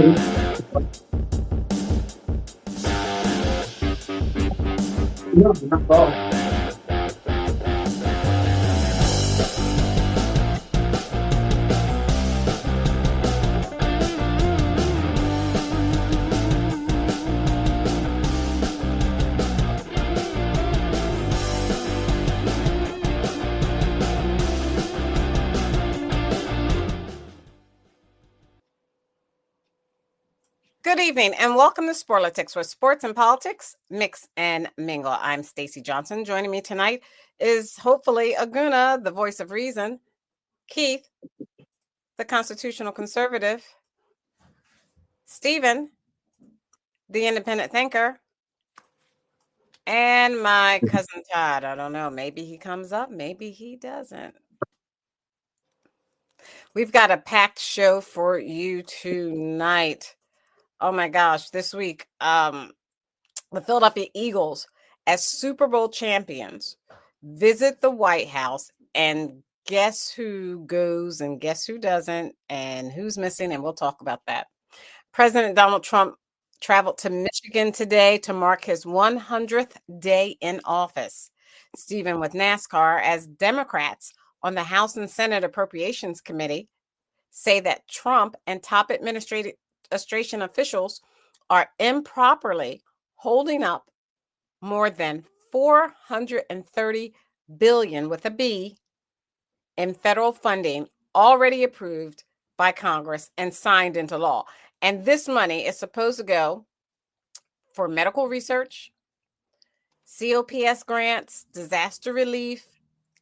No, not at all. Good evening and welcome to SPORLITIKS, where sports and politics mix and mingle. I'm Stacey Johnson. Joining me tonight is hopefully Aguna, the voice of reason, Keith, the constitutional conservative, Stephen, the independent thinker, and my cousin Todd. I don't know. Maybe he comes up, maybe he doesn't. We've got a packed show for you tonight. Oh my gosh, this week, the Philadelphia Eagles, as Super Bowl champions, visit the White House, and guess who goes and guess who doesn't and who's missing, and we'll talk about that. President Donald Trump traveled to Michigan today to mark his 100th day in office. Stephen, with NASCAR, as Democrats on the House and Senate Appropriations Committee say that Trump and top administration officials are improperly holding up more than $430 billion with a B in federal funding already approved by Congress and signed into law. And this money is supposed to go for medical research, COPS grants, disaster relief,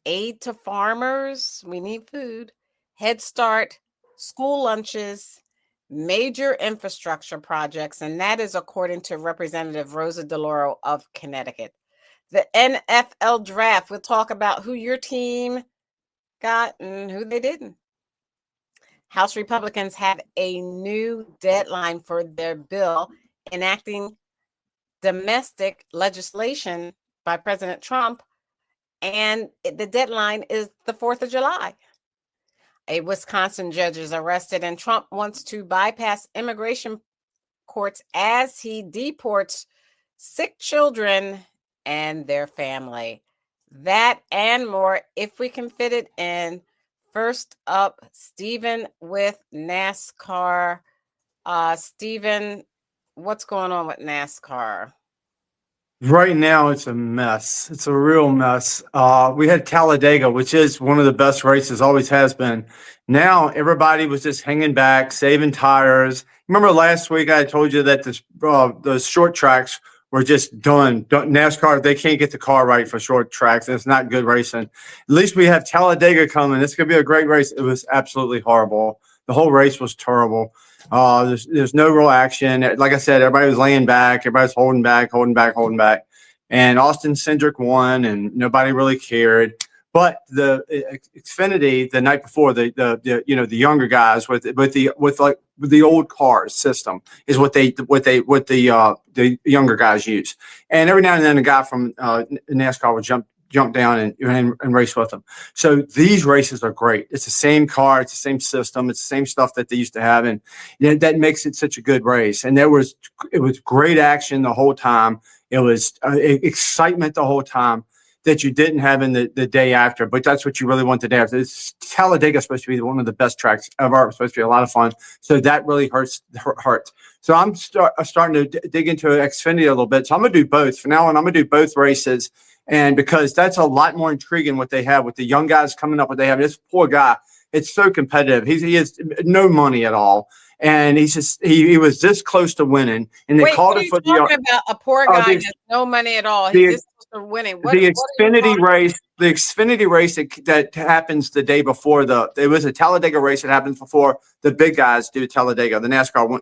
aid to farmers, we need food, Head Start, school lunches, major infrastructure projects, and that is according to Representative Rosa DeLauro of Connecticut. The NFL draft, we'll talk about who your team got and who they didn't. House Republicans have a new deadline for their bill enacting domestic legislation by President Trump, and the deadline is the 4th of July. A Wisconsin judge is arrested, and Trump wants to bypass immigration courts as he deports sick children and their family. That and more, if we can fit it in. First up, Stephen with NASCAR. Stephen, what's going on with NASCAR? Right now, it's a mess. It's a real mess. We had Talladega, which is one of the best races, always has been. Now, everybody was just hanging back, saving tires. Remember last week I told you that the short tracks were just done. NASCAR, they can't get the car right for short tracks. It's not good racing. At least we have Talladega coming. It's going to be a great race. It was absolutely horrible. The whole race was terrible. There's no real action. Like I said, everybody was laying back. Everybody's holding back. And Austin Cindric won, and nobody really cared. But the Xfinity the night before, the younger guys with the old cars system is what the younger guys use. And every now and then a guy from NASCAR would jump down and race with them. So these races are great. It's the same car, it's the same system, it's the same stuff that they used to have, and that makes it such a good race. And it was great action the whole time. It was excitement the whole time that you didn't have in the day after, but that's what you really want the day after. Talladega is supposed to be one of the best tracks ever. It's supposed to be a lot of fun. So that really hurts. So I'm starting to dig into Xfinity a little bit. So I'm going to do both. From now on, I'm going to do both races. And because that's a lot more intriguing what they have with the young guys coming up, what they have. This poor guy, it's so competitive. He has no money at all. And he was this close to winning. And they called it for the about a poor guy has no money at all. He's this close to winning. The Xfinity race that happens the day before it was a Talladega race that happens before the big guys do Talladega, the NASCAR one,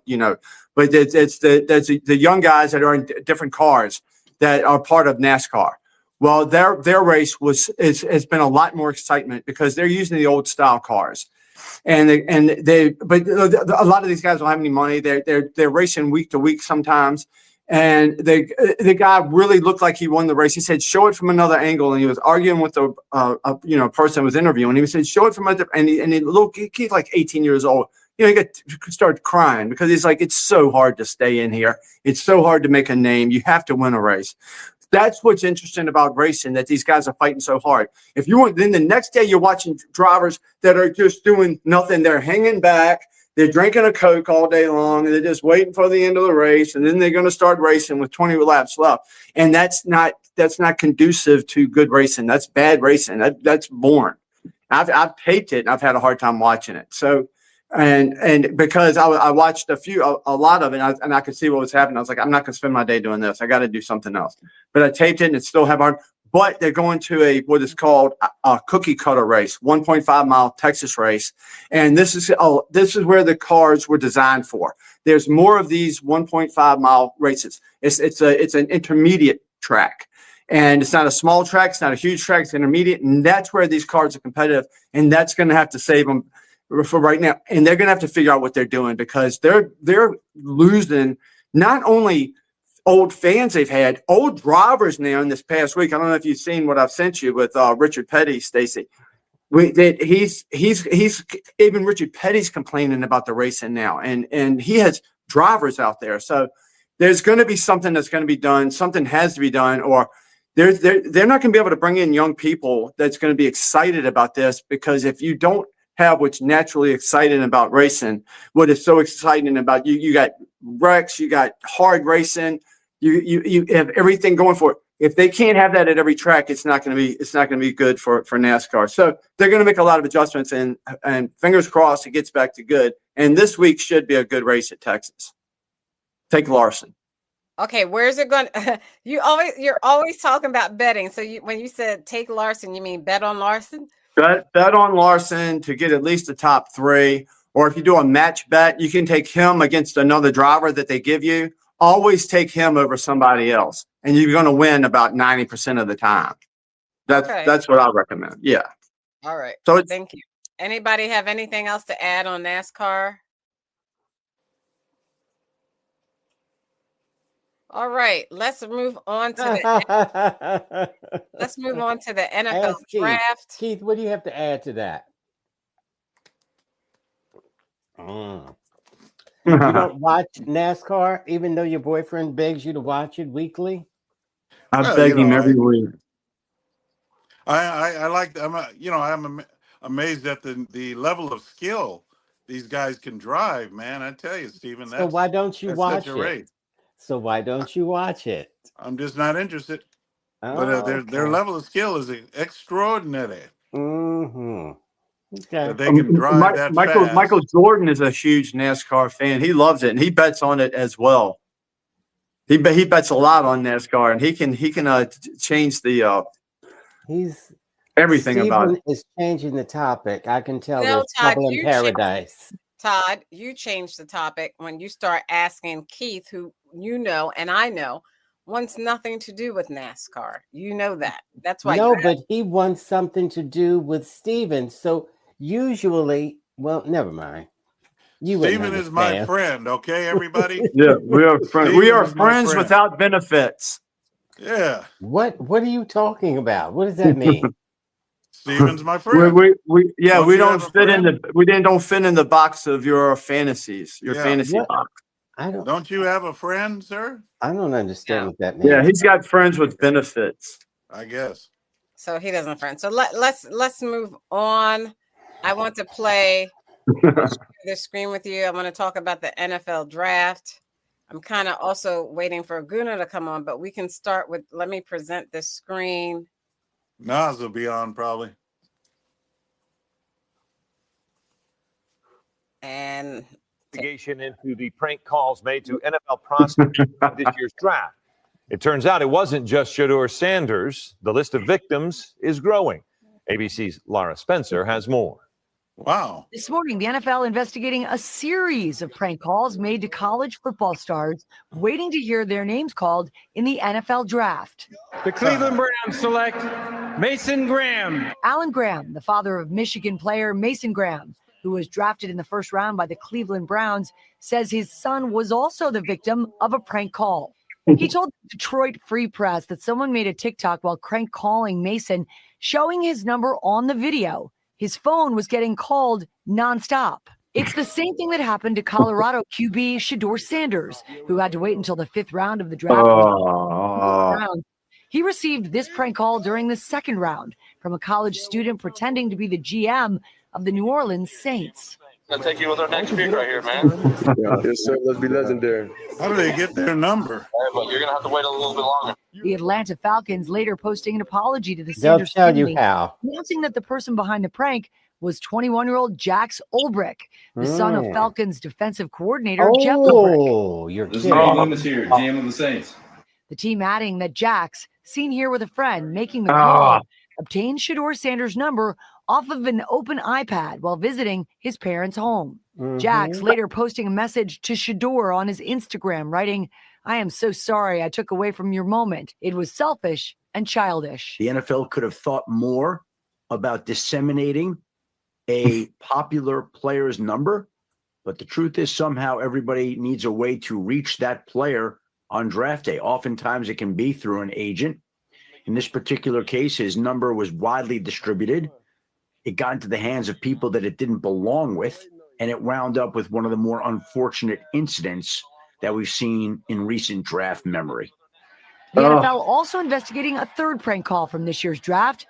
but it's the young guys that are in different cars that are part of NASCAR. Well, their race has been a lot more excitement because they're using the old style cars. But a lot of these guys don't have any money. They're racing week to week sometimes. And the guy really looked like he won the race. He said, "Show it from another angle." And he was arguing with the person who was interviewing. He said, "Show it from a different." And the little kid's like 18 years old. he start crying because he's like, it's so hard to stay in here. It's so hard to make a name. You have to win a race. That's what's interesting about racing, that these guys are fighting so hard. If you want, then the next day you're watching drivers that are just doing nothing. They're hanging back. They're drinking a Coke all day long, and they're just waiting for the end of the race, and then they're going to start racing with 20 laps left. And that's not conducive to good racing. That's bad racing. That's boring. I've taped it, and I've had a hard time watching it. So, and because I watched a lot of it, and I could see what was happening. I was like, I'm not going to spend my day doing this. I got to do something else. But I taped it, and it still have hard. But they're going to what is called a cookie cutter race, 1.5 mile Texas race, and this is where the cars were designed for. There's more of these 1.5 mile races. It's an intermediate track, and it's not a small track. It's not a huge track. It's intermediate, and that's where these cars are competitive. And that's going to have to save them for right now. And they're going to have to figure out what they're doing, because they're losing not only old fans they've had, old drivers now in this past week. I don't know if you've seen what I've sent you with Richard Petty, Stacy. He's even Richard Petty's complaining about the racing now, and he has drivers out there. So there's going to be something that's going to be done. Something has to be done, or they're not going to be able to bring in young people that's going to be excited about this, because if you don't have what's naturally exciting about racing, what is so exciting about you got wrecks, you got hard racing, you have everything going for it. If they can't have that at every track, it's not going to be good for NASCAR. So they're going to make a lot of adjustments, and fingers crossed it gets back to good. And this week should be a good race at Texas. Take Larson. Okay, where's it going? You're always talking about betting. So when you said take Larson, you mean bet on Larson? Bet on Larson to get at least the top 3. Or if you do a match bet, you can take him against another driver that they give you. Always take him over somebody else, and you're going to win about 90% of the time. That's what I recommend. Yeah. All right. So thank you. Anybody have anything else to add on NASCAR? All right, let's move on to the NFL draft. Keith, what do you have to add to that? You don't watch NASCAR, even though your boyfriend begs you to watch it weekly? I beg him every week. I like. I'm amazed at the level of skill these guys can drive, man. I tell you, Stephen. So why don't you watch it? So why don't you watch it? I'm just not interested. But their level of skill is extraordinary. Mm-hmm. Okay. They can drive that fast. Michael Jordan is a huge NASCAR fan. He loves it, and he bets on it as well. He bets a lot on NASCAR, and he can change the everything Stephen about it. Is changing the topic. I can tell No, there's trouble in paradise. Todd, you changed the topic when you start asking Keith, who you know and I know wants nothing to do with NASCAR. You know that. That's why. No, but he wants something to do with Stephen. So usually, well, never mind. Stephen is my friend, okay, everybody? Yeah, we are friends. We are friends without benefits. Yeah. What are you talking about? What does that mean? Stephen's my friend. We don't fit in the box of your fantasies. Fantasy box. Don't you have a friend, sir? I don't understand what that means. Yeah, he's got friends with benefits, I guess. So he doesn't friend. So let's move on. I want to play the screen with you. I want to talk about the NFL draft. I'm kind of also waiting for Guna to come on, but we can start with, let me present this screen. Nas will be on probably. And investigation into the prank calls made to NFL prospects this year's draft. It turns out it wasn't just Shedeur Sanders. The list of victims is growing. ABC's Laura Spencer has more. Wow. This morning, the NFL investigating a series of prank calls made to college football stars waiting to hear their names called in the NFL draft. The Cleveland Browns select Mason Graham. Alan Graham, the father of Michigan player Mason Graham, who was drafted in the first round by the Cleveland Browns, says his son was also the victim of a prank call. He told the Detroit Free Press that someone made a TikTok while prank calling Mason, showing his number on the video. His phone was getting called nonstop. It's the same thing that happened to Colorado QB Shedeur Sanders, who had to wait until the 5th round of the draft. He received this prank call during the 2nd round from a college student pretending to be the GM of the New Orleans Saints. I'll take you with our next pick right here, man. Yes, sir. Let's be legendary. How do they get their number? But you're going to have to wait a little bit longer. The Atlanta Falcons later posting an apology to the They'll Sanders tell you family, how. announcing that the person behind the prank was 21-year-old Jax Ulbrich, the son of Falcons defensive coordinator Jeff Ulbrich. Oh, you're This kidding. is Ray Loomis here, GM of the Saints. The team adding that Jax, seen here with a friend making the call, obtained Shedeur Sanders' number off of an open iPad while visiting his parents' home. Jax later posting a message to Shedeur on his Instagram, writing, "I am so sorry I took away from your moment. It was selfish and childish." The NFL could have thought more about disseminating a popular player's number, but the truth is somehow everybody needs a way to reach that player on draft day. Oftentimes it can be through an agent. In this particular case, his number was widely distributed. It got into the hands of people that it didn't belong with, and it wound up with one of the more unfortunate incidents that we've seen in recent draft memory. The NFL also investigating a 3rd prank call from this year's draft,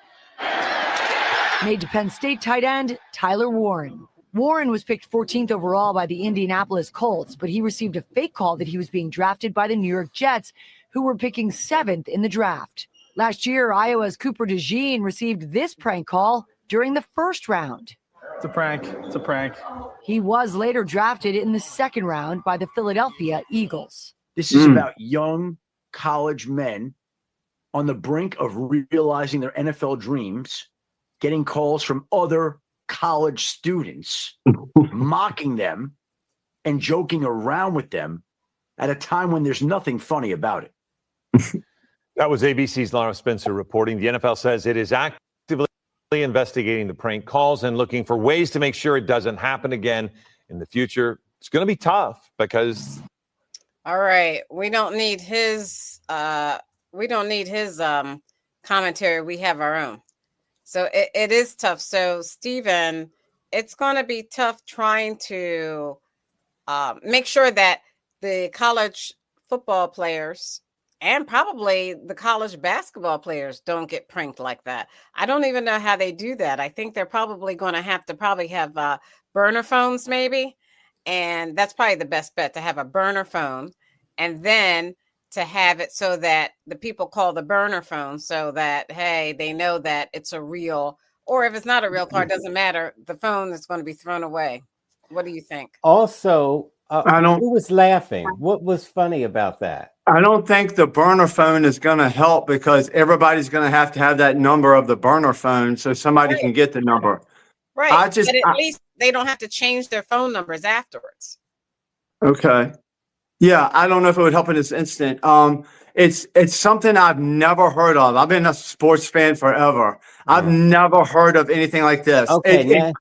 made to Penn State tight end Tyler Warren. Warren was picked 14th overall by the Indianapolis Colts, but he received a fake call that he was being drafted by the New York Jets, who were picking 7th in the draft. Last year, Iowa's Cooper DeJean received this prank call during the 1st round. It's a prank. It's a prank. He was later drafted in the 2nd round by the Philadelphia Eagles. This is about young college men on the brink of realizing their NFL dreams, getting calls from other college students, mocking them and joking around with them at a time when there's nothing funny about it. That was ABC's Lara Spencer reporting. The NFL says it is actively investigating the prank calls and looking for ways to make sure it doesn't happen again in the future. It's going to be tough because. All right, we don't need his commentary. We have our own. So it is tough. So Stephen, it's going to be tough trying to make sure that the college football players and probably the college basketball players don't get pranked like that. I don't even know how they do that. I think they're probably going to have burner phones maybe. And that's probably the best bet, to have a burner phone and then to have it so that the people call the burner phone so that, hey, they know that it's a real, or if it's not a real car, it doesn't matter. The phone is going to be thrown away. What do you think? Also, who was laughing? What was funny about that? I don't think the burner phone is going to help because everybody's going to have that number of the burner phone so somebody can get the number. Right. But at least they don't have to change their phone numbers afterwards. Okay. Yeah, I don't know if it would help in this instant. It's something I've never heard of. I've been a sports fan forever. I've never heard of anything like this. Okay,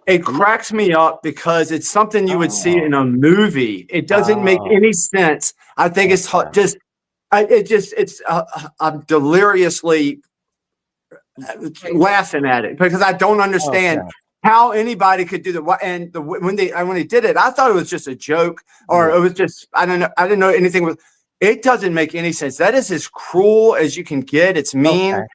it cracks me up because it's something you would see in a movie. It doesn't make any sense. I think it's I'm deliriously laughing at it because I don't understand how anybody could do that. And when they did it, I thought it was just a joke, or it was just, I don't know. I didn't know anything was. It doesn't make any sense. That is as cruel as you can get. It's mean,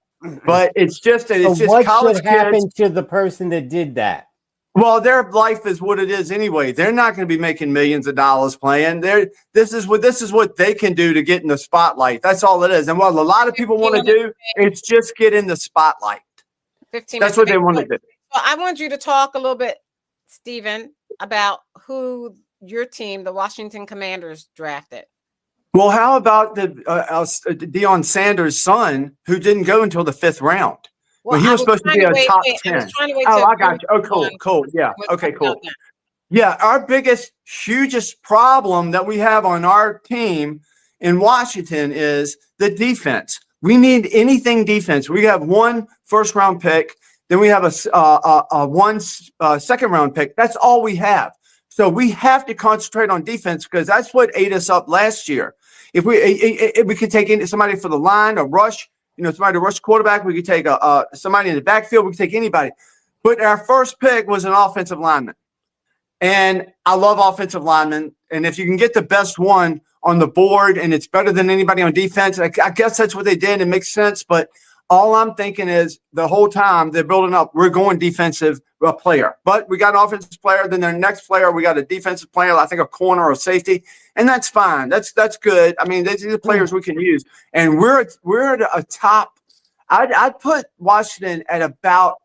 but it's just what college should happen kids. to the person that did that? Well, their life is what it is anyway. They're not going to be making millions of dollars playing. This is what they can do to get in the spotlight. That's all it is. And what a lot of people want to do, it's just get in the spotlight. 15 That's what they want to do. Well, I want you to talk a little bit, Stephen, about who your team, the Washington Commanders, drafted. Well, how about the Deion Sanders' son, who didn't go until the 5th round? Well, he was supposed to be a top 10. I got you. Oh, cool. Yeah. Okay, cool. Yeah, our hugest problem that we have on our team in Washington is the defense. We need anything defense. We have 1 first-round pick. Then we have a 1 second-round pick. That's all we have. So we have to concentrate on defense because that's what ate us up last year. If we could take somebody for the line, a rush, somebody to rush quarterback, we could take somebody in the backfield. We could take anybody. But our first pick was an offensive lineman. And I love offensive linemen. And if you can get the best one on the board and it's better than anybody on defense, I guess that's what they did. It makes sense. But all I'm thinking is the whole time they're building up, we're going defensive player. But we got an offensive player. Then their next player, we got a defensive player, I think a corner or a safety. And that's fine. That's good. I mean, these are the players we can use. And we're at a top. I'd put Washington at about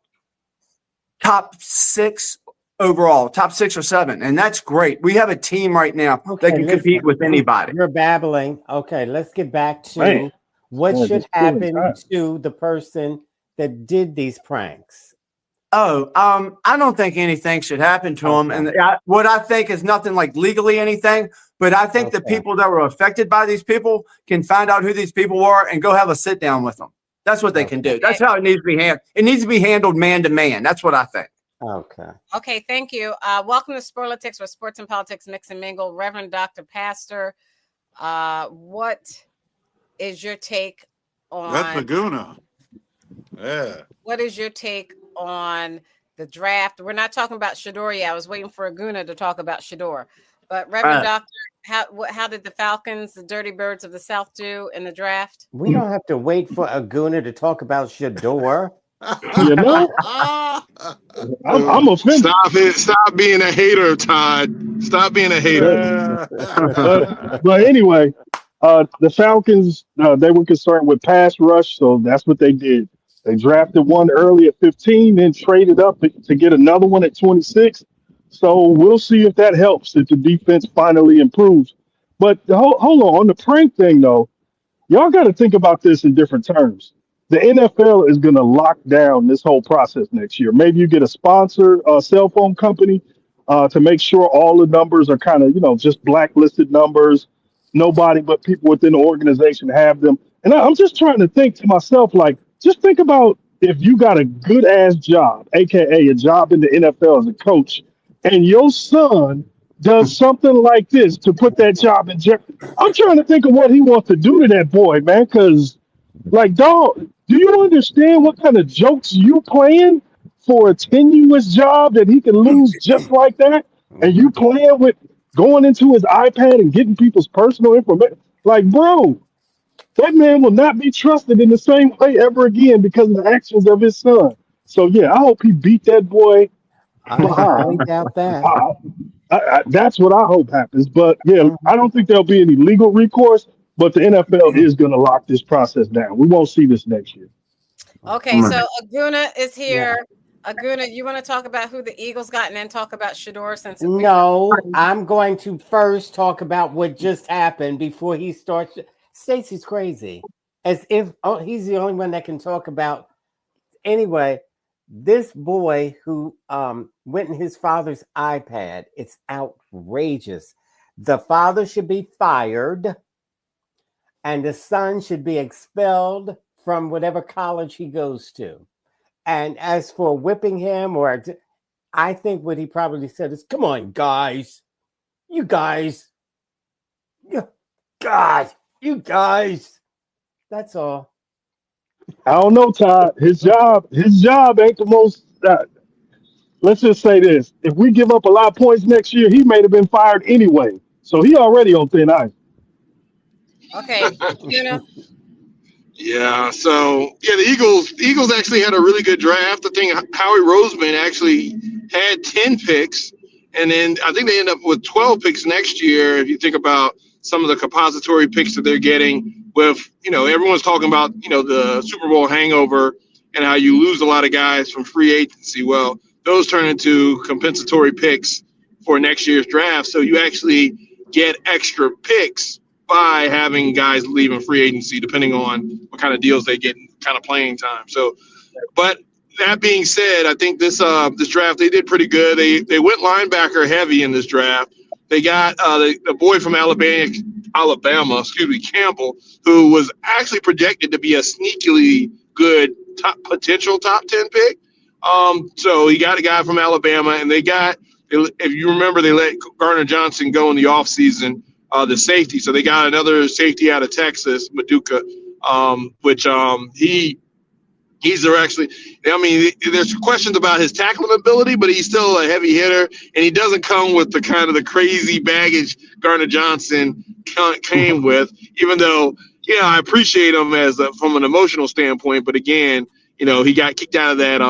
top 6 overall, top 6 or 7. And that's great. We have a team right now that can compete with anybody. You're babbling. Okay, let's get back to what should happen to the person that did these pranks. I don't think anything should happen to them. And what I think is nothing like legally anything, but I think the people that were affected by these people can find out who these people were and go have a sit down with them. That's what they can do. That's how it needs to be handled. It needs to be handled man to man. That's what I think. Okay, thank you. Welcome to Sporlitiks, where sports and politics mix and mingle. Reverend Dr. Pastor, what is your take on That's Laguna? Yeah. What is your take on the draft? We're not talking about Shador yet. I was waiting for Aguna to talk about Shador. But Reverend Doctor, how did the Falcons, the Dirty Birds of the South, do in the draft? We don't have to wait for Aguna to talk about Shador. You know, I'm offended. Stop being a hater, Todd. Stop being a hater. But anyway, the Falcons, they were concerned with pass rush, so that's what they did. They drafted one early at 15, then traded up to get another one at 26. So we'll see if that helps, if the defense finally improves. But hold on the prank thing, though, y'all got to think about this in different terms. The NFL is going to lock down this whole process next year. Maybe you get a sponsor, a cell phone company, to make sure all the numbers are kind of, just blacklisted numbers. Nobody but people within the organization have them. And I'm just trying to think to myself, like, just think about if you got a good ass job, AKA a job in the NFL as a coach, and your son does something like this to put that job in jeopardy. I'm trying to think of what he wants to do to that boy, man, because, like, dog, do you understand what kind of jokes you playing for a tenuous job that he can lose just like that? And you playing with going into his iPad and getting people's personal information? Like, bro, that man will not be trusted in the same way ever again because of the actions of his son. So, yeah, I hope he beat that boy. I doubt that. That's what I hope happens. But, yeah, I don't think there'll be any legal recourse. But the NFL is going to lock this process down. We won't see this next year. Okay, so Aguna is here. Yeah. Aguna, you want to talk about who the Eagles got and then talk about Shador? No, I'm going to first talk about what just happened before he starts. Stacey's crazy. As if he's the only one that can talk about. Anyway, this boy who went in his father's iPad, it's outrageous. The father should be fired. And the son should be expelled from whatever college he goes to. And as for whipping him, I think what he probably said is, come on, guys. You guys. That's all. I don't know, Todd. His job ain't the most. Let's just say this. If we give up a lot of points next year, he may have been fired anyway. So he already on thin ice. Okay, Yeah, so the Eagles actually had a really good draft. I think Howie Roseman actually had 10 picks, and then I think they end up with 12 picks next year. If you think about some of the compository picks that they're getting, with everyone's talking about the Super Bowl hangover and how you lose a lot of guys from free agency. Well, those turn into compensatory picks for next year's draft, so you actually get extra picks by having guys leaving free agency, depending on what kind of deals they get and kind of playing time. So, but that being said, I think this draft, they did pretty good. They went linebacker heavy in this draft. They got the boy from Alabama, Campbell, who was actually projected to be a sneakily good potential top 10 pick. So he got a guy from Alabama, and if you remember, they let Garner Johnson go in the offseason. The safety. So they got another safety out of Texas, Maduka, which he He's actually, I mean, there's questions about his tackling ability, but he's still a heavy hitter, and he doesn't come with the kind of the crazy baggage Gardner Johnson came with. Even though, I appreciate him from an emotional standpoint, but again, he got kicked out of that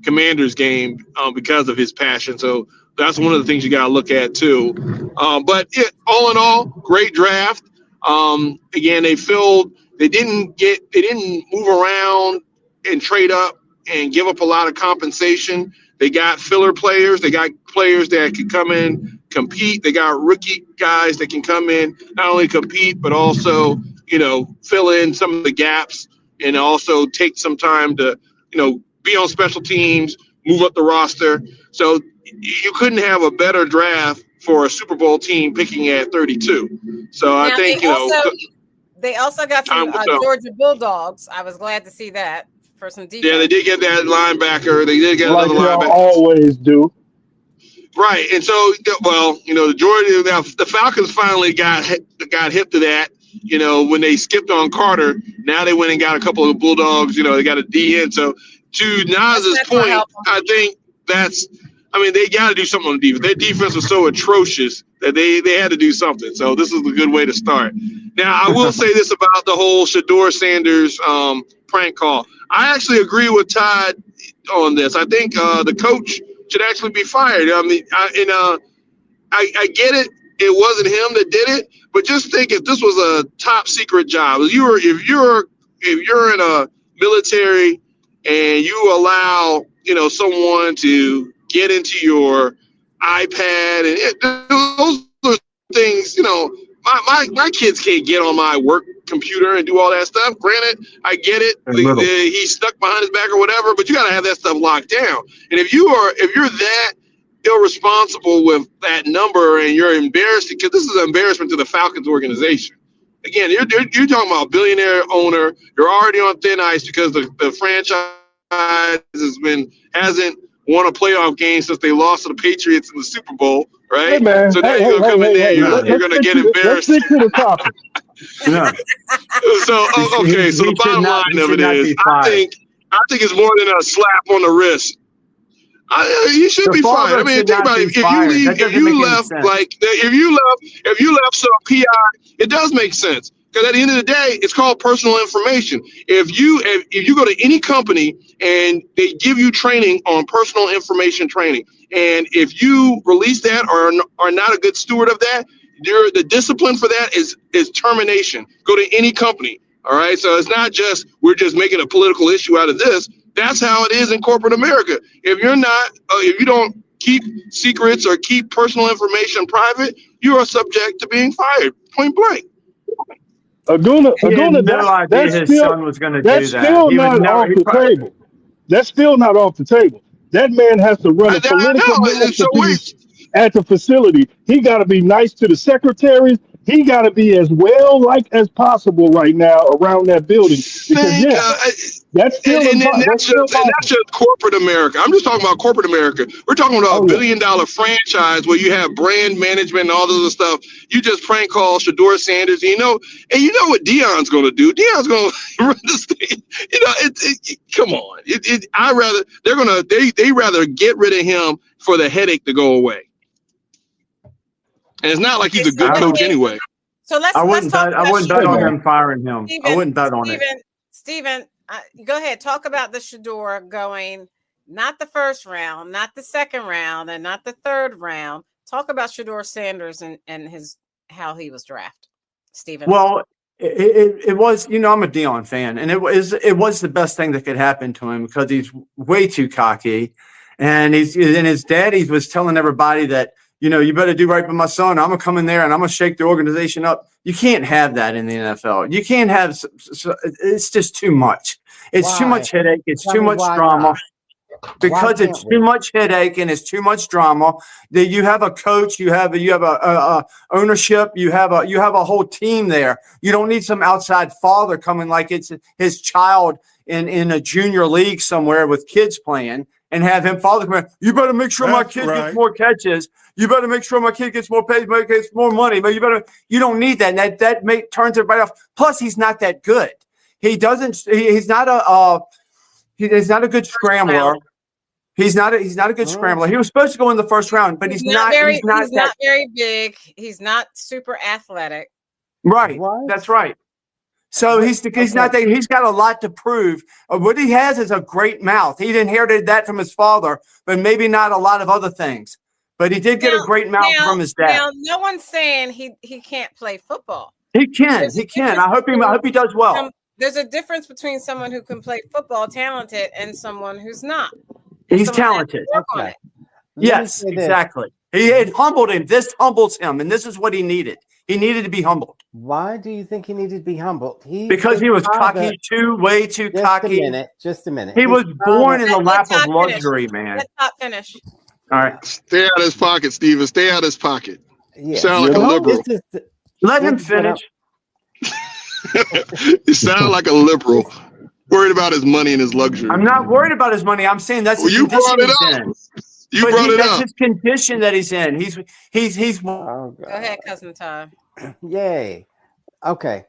Commanders game because of his passion. So that's one of the things you got to look at too. But all in all, great draft. Again, they didn't move around and trade up and give up a lot of compensation. They got filler players. They got players that can come in, compete. They got rookie guys that can come in, not only compete, but also, fill in some of the gaps and also take some time to, be on special teams, move up the roster. So you couldn't have a better draft for a Super Bowl team picking at 32. So now I think, they also got some Georgia Bulldogs. I was glad to see that. For some defense. Yeah, they did get that linebacker. They did get another linebacker. Always do. Right, and so the Georgia, the Falcons finally got hip to that. When they skipped on Carter, now they went and got a couple of Bulldogs. They got a DN. So to Nas's point, I think they got to do something on defense. Their defense was so atrocious that they had to do something. So this is a good way to start. Now I will say this about the whole Shedeur Sanders prank call. I actually agree with Todd on this. I think the coach should actually be fired. I mean, I get it. It wasn't him that did it, but just think if this was a top secret job. If you're in a military and you allow someone to get into your iPad and those are things. My kids can't get on my work computer and do all that stuff. Granted, I get it. He's stuck behind his back or whatever, but you got to have that stuff locked down. And if you're that irresponsible with that number and you're embarrassed, because this is an embarrassment to the Falcons organization. Again, you're talking about a billionaire owner. You're already on thin ice because the franchise hasn't won a playoff game since they lost to the Patriots in the Super Bowl, right? Hey, man. So now you're gonna come in there, you're gonna get embarrassed. Let's stick to the topic. Yeah. So the bottom line of it is, I think it's more than a slap on the wrist. You should be fired. I mean, think about it. If you left some PI, it does make sense. Because at the end of the day, it's called personal information. If you go to any company and they give you training on personal information training, and if you release that or are not a good steward of that, the discipline for that is termination. Go to any company. All right. So it's not just we're just making a political issue out of this. That's how it is in corporate America. If you don't keep secrets or keep personal information private, you are subject to being fired. Point blank. Aguna, his son was going to do that. That's still not off the table. That's still not off the table. That man has to run a political masterpiece at the facility. He got to be nice to the secretaries. He got to be as well liked as possible right now around that building. Because that's still that's just corporate America. I'm just talking about corporate America. We're talking about a $1 billion franchise where you have brand management and all this other stuff. You just prank call Shedeur Sanders, and you know what Deion's going to do. Deion's going to run this thing. Come on. They rather get rid of him for the headache to go away. And it's not like he's a good coach anyway. So I wouldn't bet on him firing him. I wouldn't bet on it. Steven, go ahead. Talk about the Shedeur going not the first round, not the second round, and not the third round. Talk about Shedeur Sanders and how he was drafted, Steven. Well, it was, I'm a Deion fan, and it was the best thing that could happen to him because he's way too cocky, and his daddy was telling everybody that, you better do right by my son. I'm going to come in there and I'm going to shake the organization up. You can't have that in the NFL. You can't have it's just too much. It's too much headache. It's too much drama. Because it's too much headache and it's too much drama. That you have a coach, you have a ownership, you have a whole team there. You don't need some outside father coming like it's his child in a junior league somewhere with kids playing. And have him father come in. You better make sure my kid gets more catches. You better make sure my kid gets more pay, gets more money. But you don't need that. And that turns everybody off. Plus, he's not that good. He's not He's not a good scrambler. He's not a good scrambler. He was supposed to go in the first round, but he's not very big. He's not super athletic. Right. That's right. So he's not that. He's got a lot to prove. What he has is a great mouth. He inherited that from his father, but maybe not a lot of other things. But he did get a great mouth from his dad. Now, no one's saying he can't play football. He can. He can. I hope he does well. There's a difference between someone who can play football, talented, and someone who's not. He's talented. Okay. Yes, exactly. It humbled him. This humbles him, and this is what he needed. He needed to be humbled. Why do you think he needed to be humbled? Because he was cocky, way too cocky. Just a minute. He was born in the lap of luxury, man. Let Todd finish. All right. Stay out of his pocket, Steven. Stay out of his pocket. Yeah. Sound like a liberal. Let him finish. You sound like a liberal. Worried about his money and his luxury. I'm not worried about his money. I'm saying that's the condition he's in. You brought it up. That's his condition that he's in. He's. Go ahead, cousin Todd. Yay. Okay.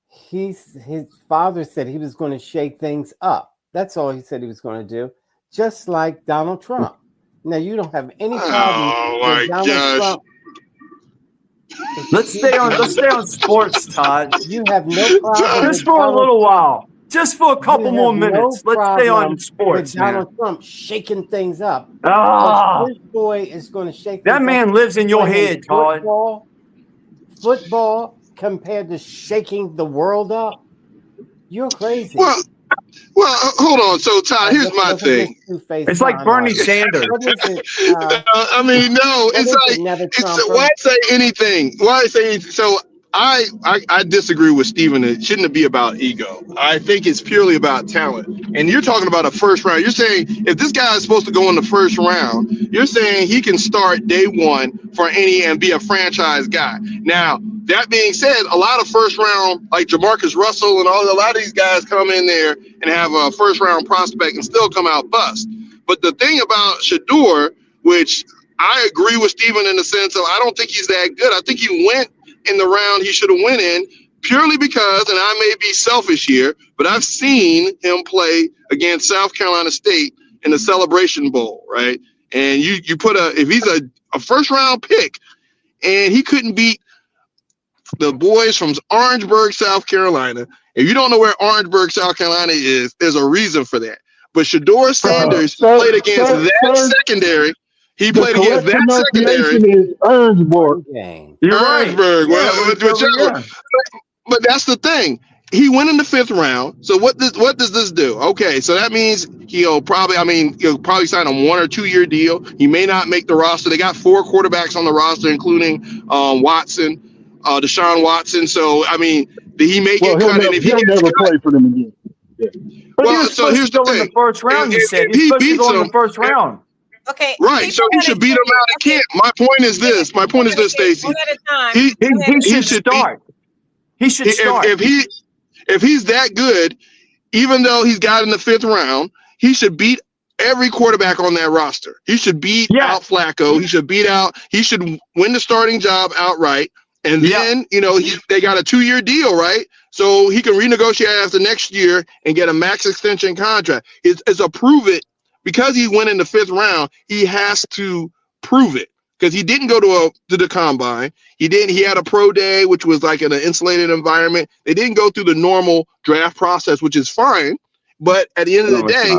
His father said he was going to shake things up. That's all he said he was going to do. Just like Donald Trump. Now you don't have any problem with Donald Trump. Let's stay on sports, Todd. You have no problem. Just for a little while. Just for a couple more minutes. Let's stay on sports, man. Donald Trump shaking things up. Ah. This boy is going to shake that man lives in your head, Todd. Football compared to shaking the world up. You're crazy. Well, hold on. So, Todd, here's my thing. It's like Bernie Sanders. I mean, no, it's why say anything? Why say anything? So I disagree with Steven. It shouldn't be about ego. I think it's purely about talent. And you're talking about a first round. You're saying if this guy is supposed to go in the first round, you're saying he can start day one for any and be a franchise guy. Now, that being said, a lot of first round, like Jamarcus Russell and a lot of these guys come in there and have a first round prospect and still come out bust. But the thing about Shedeur, which I agree with Steven in the sense of I don't think he's that good. I think he went in the round he should have went in purely because, and I may be selfish here, but I've seen him play against South Carolina State in the Celebration Bowl, right? And you put if he's a first round pick and he couldn't beat the boys from Orangeburg, South Carolina. If you don't know where Orangeburg, South Carolina is, there's a reason for that. But Shedeur Sanders played against that secondary. He played against that secondary. Orangeburg. Orangeburg. Whichever. But that's the thing. He went in the 5th round. So what does this do? Okay, so that means he'll probably sign a 1 or 2 year deal. He may not make the roster. They got 4 quarterbacks on the roster, including Watson, Deshaun Watson. So I mean, he may get cut. And if he never play for them again. Yeah. Well, so here's the thing. In the first round, you said he's supposed to go in the first round. Okay. Right. So he should beat him out of camp. My point is this, Stacey. He should start. He should start. If he's that good, even though he's got in the 5th round, he should beat every quarterback on that roster. He should beat out Flacco. He should win the starting job outright. And then, they got a 2 year deal, right? So he can renegotiate after next year and get a max extension contract. It's a prove it. Because he went in the 5th round, he has to prove it. Because he didn't go to the combine. He had a pro day, which was like in an insulated environment. They didn't go through the normal draft process, which is fine. But at the end of the day,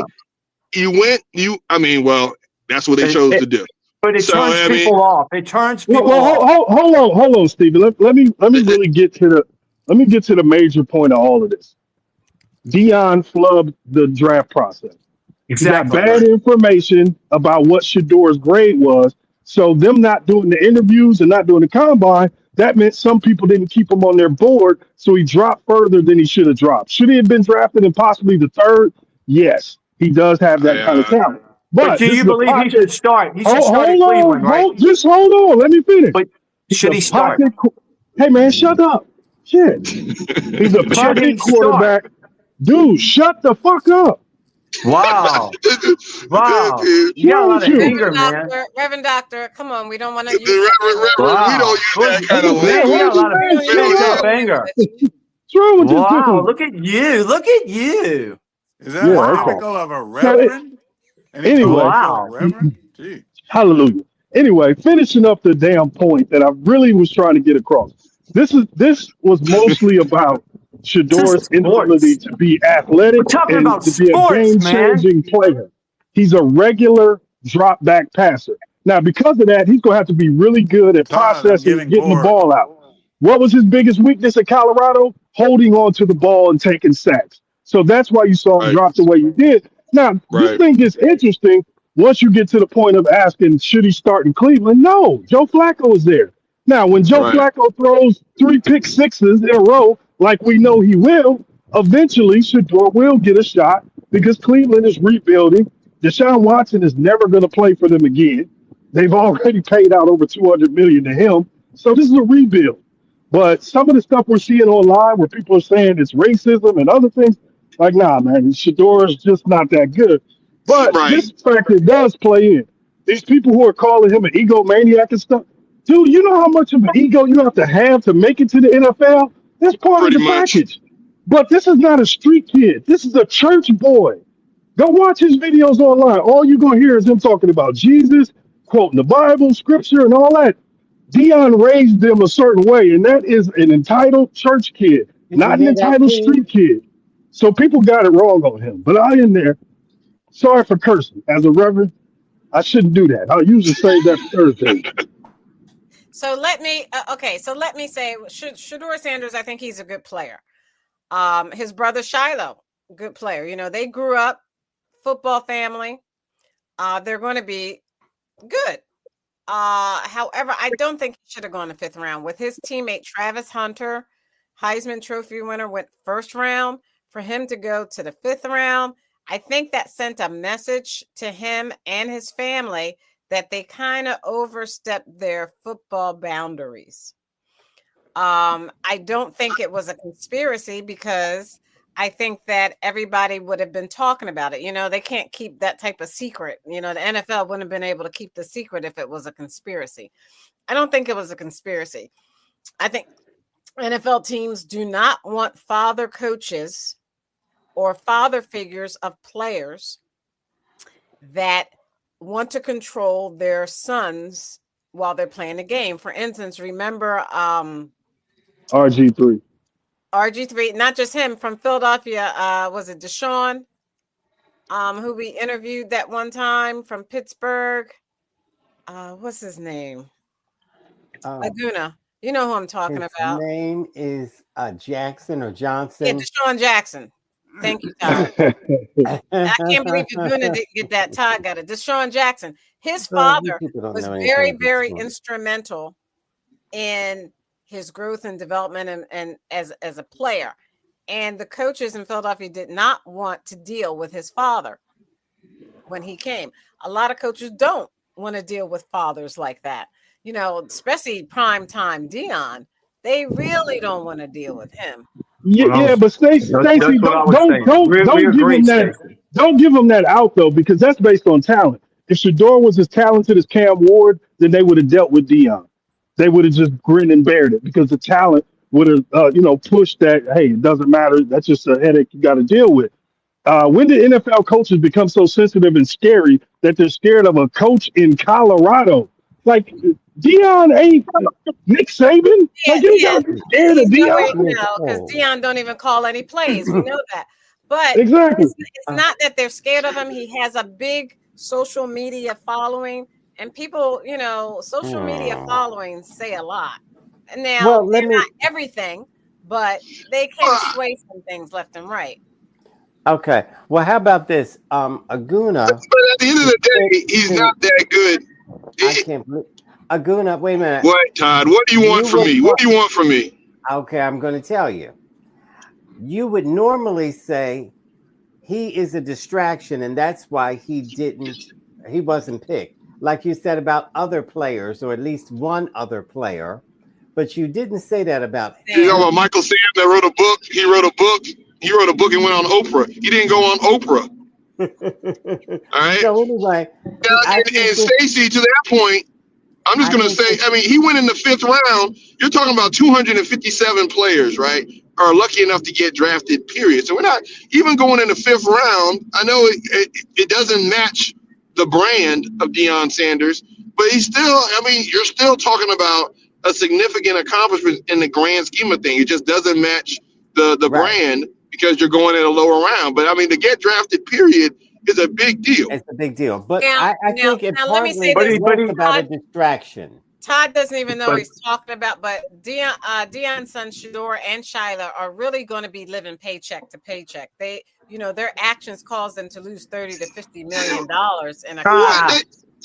that's what they chose to do. But it turns people off. It turns people off. Hold on, Stephen. Let me really get to the major point of all of this. Deion flubbed the draft process. Exactly. He got bad information about what Shedeur's grade was. So them not doing the interviews and not doing the combine, that meant some people didn't keep him on their board. So he dropped further than he should have dropped. Should he have been drafted in possibly the 3rd? Yes, he does have that kind of talent. But do you believe he should start? He should start in Cleveland, right? Just hold on. Let me finish. But should he start? Hey, man, shut up. Shit. He's a pocket quarterback. Dude, shut the fuck up. Wow. Wow. You got a lot of anger, man. Reverend Doctor, come on. We don't want to use we don't use that kind of language. You got a lot of anger. What's wrong with this? Wow. Look at you. Look at you. Is that okay. typical of a So reverend? And he anyway, calls himself reverend? Gee. hallelujah. Anyway, finishing up the damn point that I really was trying to get across. This was mostly about This is Shador's inability sports. to be We're athletic talking and about to be a sports, man. game-changing player. He's a regular drop back passer. Now, because of that, he's gonna have to be really good at Todd, I'm processing and getting getting the bored. ball out. What was his biggest weakness at Colorado? Holding on to the ball and taking sacks. So that's why you saw him Right. drop the way you did. Now, this Right. thing gets interesting once you get to the point of asking, should he start in Cleveland? No, Joe Flacco is there. Now, when Joe Right. Flacco throws 3 pick-sixes in a row, like we know he will, eventually Shador will get a shot because Cleveland is rebuilding. Deshaun Watson is never going to play for them again. They've already paid out over $200 million to him. So this is a rebuild. But some of the stuff we're seeing online where people are saying it's racism and other things, like, nah, man, Shador is just not that good. But Right. this factor does play in. These people who are calling him an egomaniac and stuff, dude, you know how much of an ego you have to make it to the NFL? That's part of Pretty the much. package. But this is not a street kid. This is a church boy. Go watch his videos online. All you're going to hear is him talking about Jesus, quoting the Bible, scripture, and all that. Dion raised them a certain way, and that is an entitled church kid, Did you not an hear that, entitled P? street kid. So people got it wrong on him. But I in there, sorry for cursing. As a reverend, I shouldn't do that. I'll usually say that for Thursday. So let me So let me say, Shador Sanders, I think he's a good player. His brother Shiloh, good player. You know, they grew up football family. They're going to be good. However, I don't think he should have gone the 5th round. With his teammate Travis Hunter, Heisman Trophy winner, went 1st round. For him to go to the 5th round, I think that sent a message to him and his family that they kind of overstepped their football boundaries. I don't think it was a conspiracy because I think that everybody would have been talking about it. You know, they can't keep that type of secret. You know, the NFL wouldn't have been able to keep the secret if it was a conspiracy. I don't think it was a conspiracy. I think NFL teams do not want father coaches or father figures of players that want to control their sons while they're playing the game. For instance, remember RG3. RG3, not just him, from Philadelphia, was it Deshaun, who we interviewed that one time from Pittsburgh? What's his name? Laguna. You know who I'm talking about. His name is Jackson or Yeah, Johnson. Deshaun Jackson. Thank you, Todd. I can't believe Laguna didn't get that. Todd got it. Deshaun Jackson. His father was very, very instrumental in his growth and development and as a player. And the coaches in Philadelphia did not want to deal with his father when he came. A lot of coaches don't want to deal with fathers like that. You know, especially primetime Dion. They really don't want to deal with him. Yeah, but Stacey, don't give him that. Don't give him that out though, because that's based on talent. If Shador was as talented as Cam Ward, then they would have dealt with Dion. They would have just grinned and bared it because the talent would have, pushed that. Hey, it doesn't matter. That's just a headache you got to deal with. When did NFL coaches become so sensitive and scary that they're scared of a coach in Colorado? Like Dion ain't Nick Saban. Like you got to be scared of Dion. Because Dion don't even call any plays. We know that. But exactly, it's not that they're scared of him. He has a big social media following, and people, social media followings say a lot. And now they're not everything, but they can sway some things left and right. Okay. Well, how about this? Aguna. But at the end of the day, he's not that good. I can't believe Aguna. Wait a minute. What, Todd? What do you want from me? What do you want from me? Okay, I'm going to tell you. You would normally say he is a distraction, and that's why he wasn't picked. Like you said about other players, or at least one other player, but you didn't say that about him. You know about Michael Sam that wrote a book? He wrote a book and went on Oprah. He didn't go on Oprah. All right. So anyway, and Stacey, to that point, I'm just going to say, he went in the 5th round. You're talking about 257 players, right? are lucky enough to get drafted, period. So we're not even going in the 5th round. I know it doesn't match the brand of Deion Sanders, but he's still, I mean, you're still talking about a significant accomplishment in the grand scheme of things. It just doesn't match the brand because you're going in a lower round. But I mean, to get drafted, period, is a big deal. It's a big deal. But Now- I now- think it now let me say partly this. is about a distraction. Todd doesn't even know what he's talking about, but Deion's son Shador and Shyla are really going to be living paycheck to paycheck. They, their actions caused them to lose $30 to $50 million in a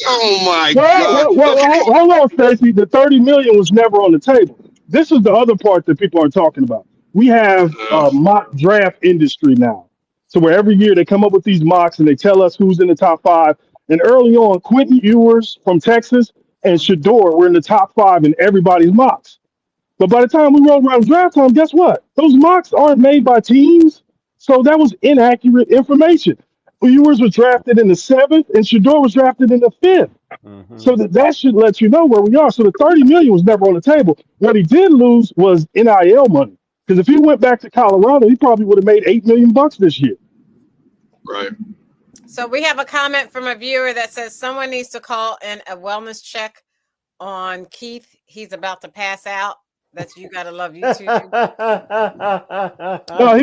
Oh my Well, God! hold on, Stacey. The $30 million was never on the table. This is the other part that people aren't talking about. We have a mock draft industry now, so where every year they come up with these mocks and they tell us who's in the top 5. And early on, Quentin Ewers from Texas and Shador were in the top 5 in everybody's mocks. But by the time we rolled around draft time, guess what? Those mocks aren't made by teams, so that was inaccurate information. Ewers was drafted in the 7th, and Shador was drafted in the 5th. So that should let you know where we are. So the $30 million was never on the table. What he did lose was NIL money, because if he went back to Colorado, he probably would have made $8 million this year. Right. So we have a comment from a viewer that says someone needs to call in a wellness check on Keith. He's about to pass out. That's You Gotta Love YouTube. No,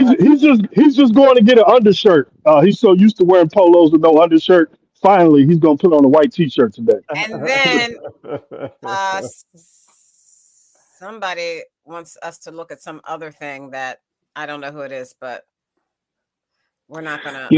he's just going to get an undershirt. He's so used to wearing polos with no undershirt. Finally, he's going to put on a white T-shirt today. And then somebody wants us to look at some other thing that I don't know who it is, but we're not gonna.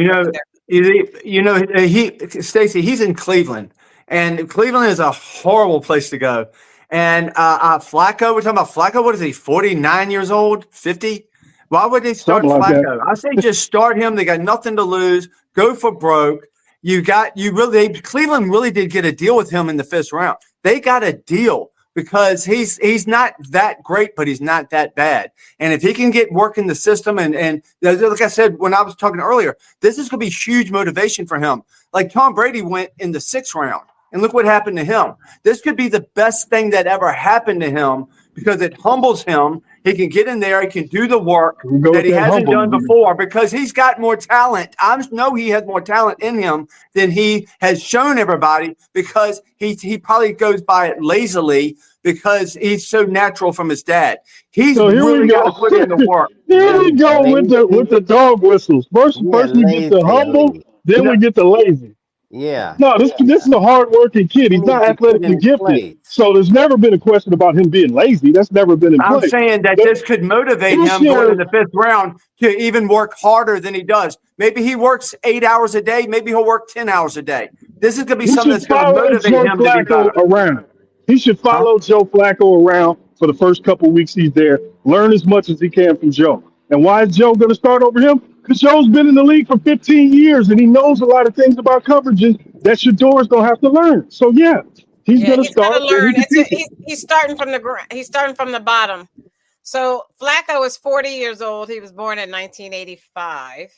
Stacey, he's in Cleveland, and Cleveland is a horrible place to go. And Flacco, we're talking about Flacco. What is he? 49 years old? 50? Why would they start Flacco? I say just start him. They got nothing to lose. Go for broke. Cleveland really did get a deal with him in the 5th round. They got a deal because he's not that great, but he's not that bad. And if he can get work in the system, and like I said when I was talking earlier, this is going to be huge motivation for him. Like Tom Brady went in the 6th round, and look what happened to him. This could be the best thing that ever happened to him because it humbles him. He can get in there. He can do the work that he hasn't done before because he's got more talent. I know he has more talent in him than he has shown everybody because he probably goes by it lazily because he's so natural from his dad. He's really got to put in the work. Here we go with the dog whistles. First we get the humble, then we get the lazy. Yeah. No, this is a hardworking kid. He's not athletically gifted. So there's never been a question about him being lazy. That's never been in play. I'm saying that this could motivate him going in the 5th round to even work harder than he does. Maybe he works 8 hours a day. Maybe he'll work 10 hours a day. This is going to be something that's going to motivate him to be better. Around. He should follow Joe Flacco around for the first couple of weeks he's there. Learn as much as he can from Joe. And why is Joe going to start over him? Because Joe's been in the league for 15 years, and he knows a lot of things about coverages that Shador's going to have to learn. So, he's going to start. Learn. He's starting from the ground. He's starting from the bottom. So Flacco is 40 years old. He was born in 1985.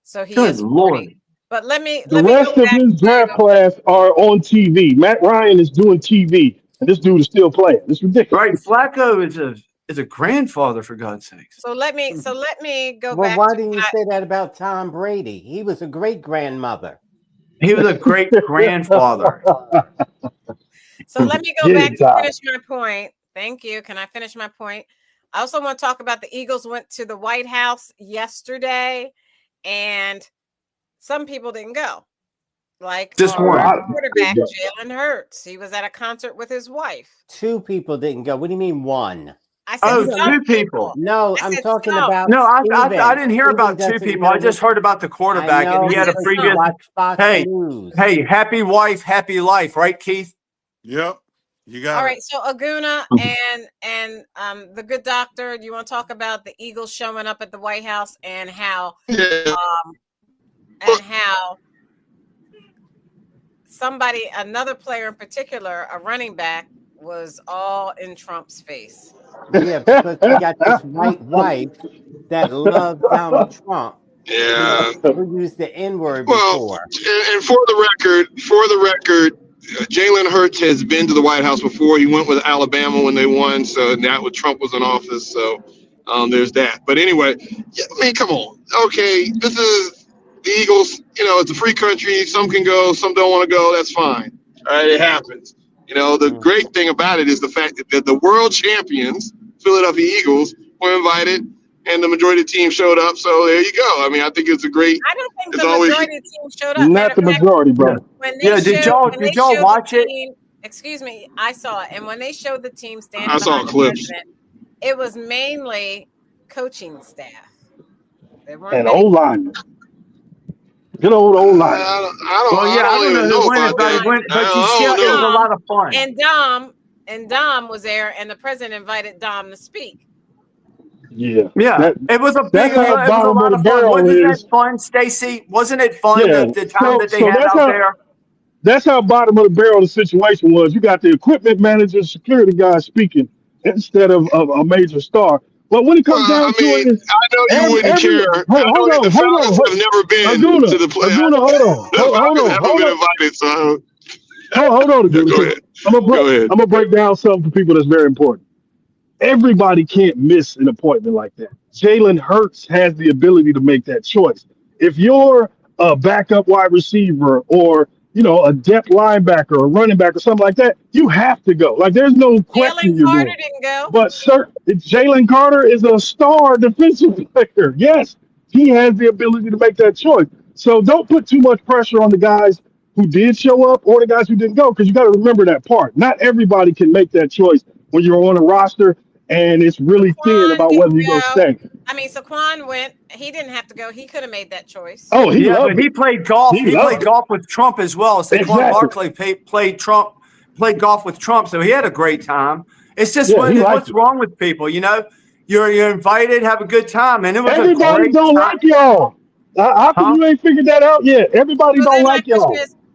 So he is 40. But the rest of his draft class are on TV. Matt Ryan is doing TV, and this dude is still playing. It's ridiculous. Right, Flacco is a grandfather, for God's sakes. So let me go back. Well, why didn't you say that about Tom Brady? He was a great grandmother. He was a great grandfather. So let me go back to finish my point. Thank you. Can I finish my point? I also want to talk about the Eagles went to the White House yesterday, and some people didn't go. Like just one quarterback, Jalen Hurts. He was at a concert with his wife. 2 people didn't go. What do you mean 1? I said 2 people. No, I'm talking about. No, I didn't hear about 2 people. I just heard about the quarterback, and he had a previous. Hey, happy wife, happy life, right, Keith? Yep, you got all it. right. So Aguna and the good doctor. Do you want to talk about the Eagles showing up at the White House and how another player in particular, a running back, was all in Trump's face. Yeah, because he got this white wife that loved Donald Trump. Yeah. Who used the N-word before. And for the record, Jalen Hurts has been to the White House before. He went with Alabama when they won, so that when Trump was in office. So There's that. But anyway, yeah, I mean, come on. Okay, this is the Eagles. You know, it's a free country. Some can go, some don't want to go. That's fine. All right, it happens. You know, the great thing about it is the fact that the world champions, Philadelphia Eagles, were invited, and the majority of the team showed up. So there you go. I mean, I think it's a great. I don't think it's the always, majority of the team showed up. Not the majority, bro. When they did showed y'all watch it? team, excuse me, I saw it. And when they showed the team standing I saw behind the clips. president, it was mainly coaching staff. There weren't And many- O-line. Good old O-line. I I don't know who won it, but it was a lot of fun. And Dom was there, and the president invited Dom to speak. Yeah. It was a big. That's how It was a bottom lot of of the fun. barrel Wasn't is. that fun, Stacy? Wasn't it fun Yeah. the time that they So had that's out how- there? That's how bottom of the barrel the situation was. You got the equipment manager, security guy speaking instead of a major star. But when it comes down to it, I know you wouldn't care. Hold on. The Falcons have never been to the playoffs. Aguna, hold on. Haven't been invited, so Hold on, Aguna. Go ahead. I'm gonna break down something for people that's very important. Everybody can't miss an appointment like that. Jalen Hurts has the ability to make that choice. If you're a backup wide receiver or a depth linebacker or running back or something like that, you have to go. Like there's no question you're Carter going. didn't go. But Jalen Carter is a star defensive player. Yes, he has the ability to make that choice. So don't put too much pressure on the guys who did show up or the guys who didn't go, because you got to remember that part. Not everybody can make that choice when you're on a roster and it's really thin about whether you're going to stay. I mean, Saquon went. He didn't have to go. He could have made that choice. Oh, he played golf. He played golf with Trump as well. Saquon Barkley played golf with Trump, so he had a great time. It's just what's wrong with people, You're invited, have a good time, and it was everybody a great don't time. like y'all. How come you ain't figured that out yet? Everybody don't like y'all.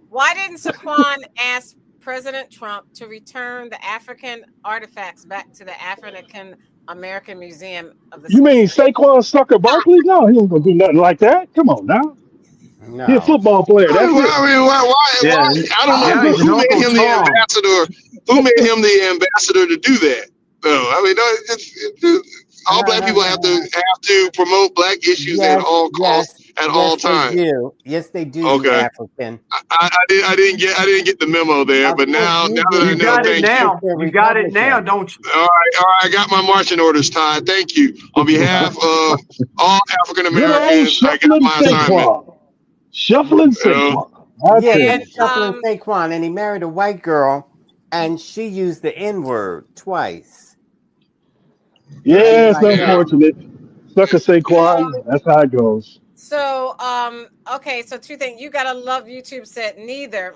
Why didn't Saquon ask President Trump to return the African artifacts back to the African American Museum of the? You mean Saquon Sucker Barkley? No, he ain't gonna do nothing like that. Come on now. No. He's a football player. That's why? I don't know who made him the ambassador. Who made him the ambassador to do that? No, I mean, all black people have to promote black issues at all costs, at all times. Yes, they do. Okay. African. I didn't get the memo there, but now that I know, thank you. You got it now, don't you? All right. I got my marching orders, Todd. Thank you. On behalf of all African Americans, I got my assignment. Shuffling Saquon. Yeah, shuffling Saquon, and he married a white girl, and she used the N-word twice. Yeah, it's unfortunate. Sucker Saquon. That's how it goes. So, okay. So two things. You gotta love YouTube said neither.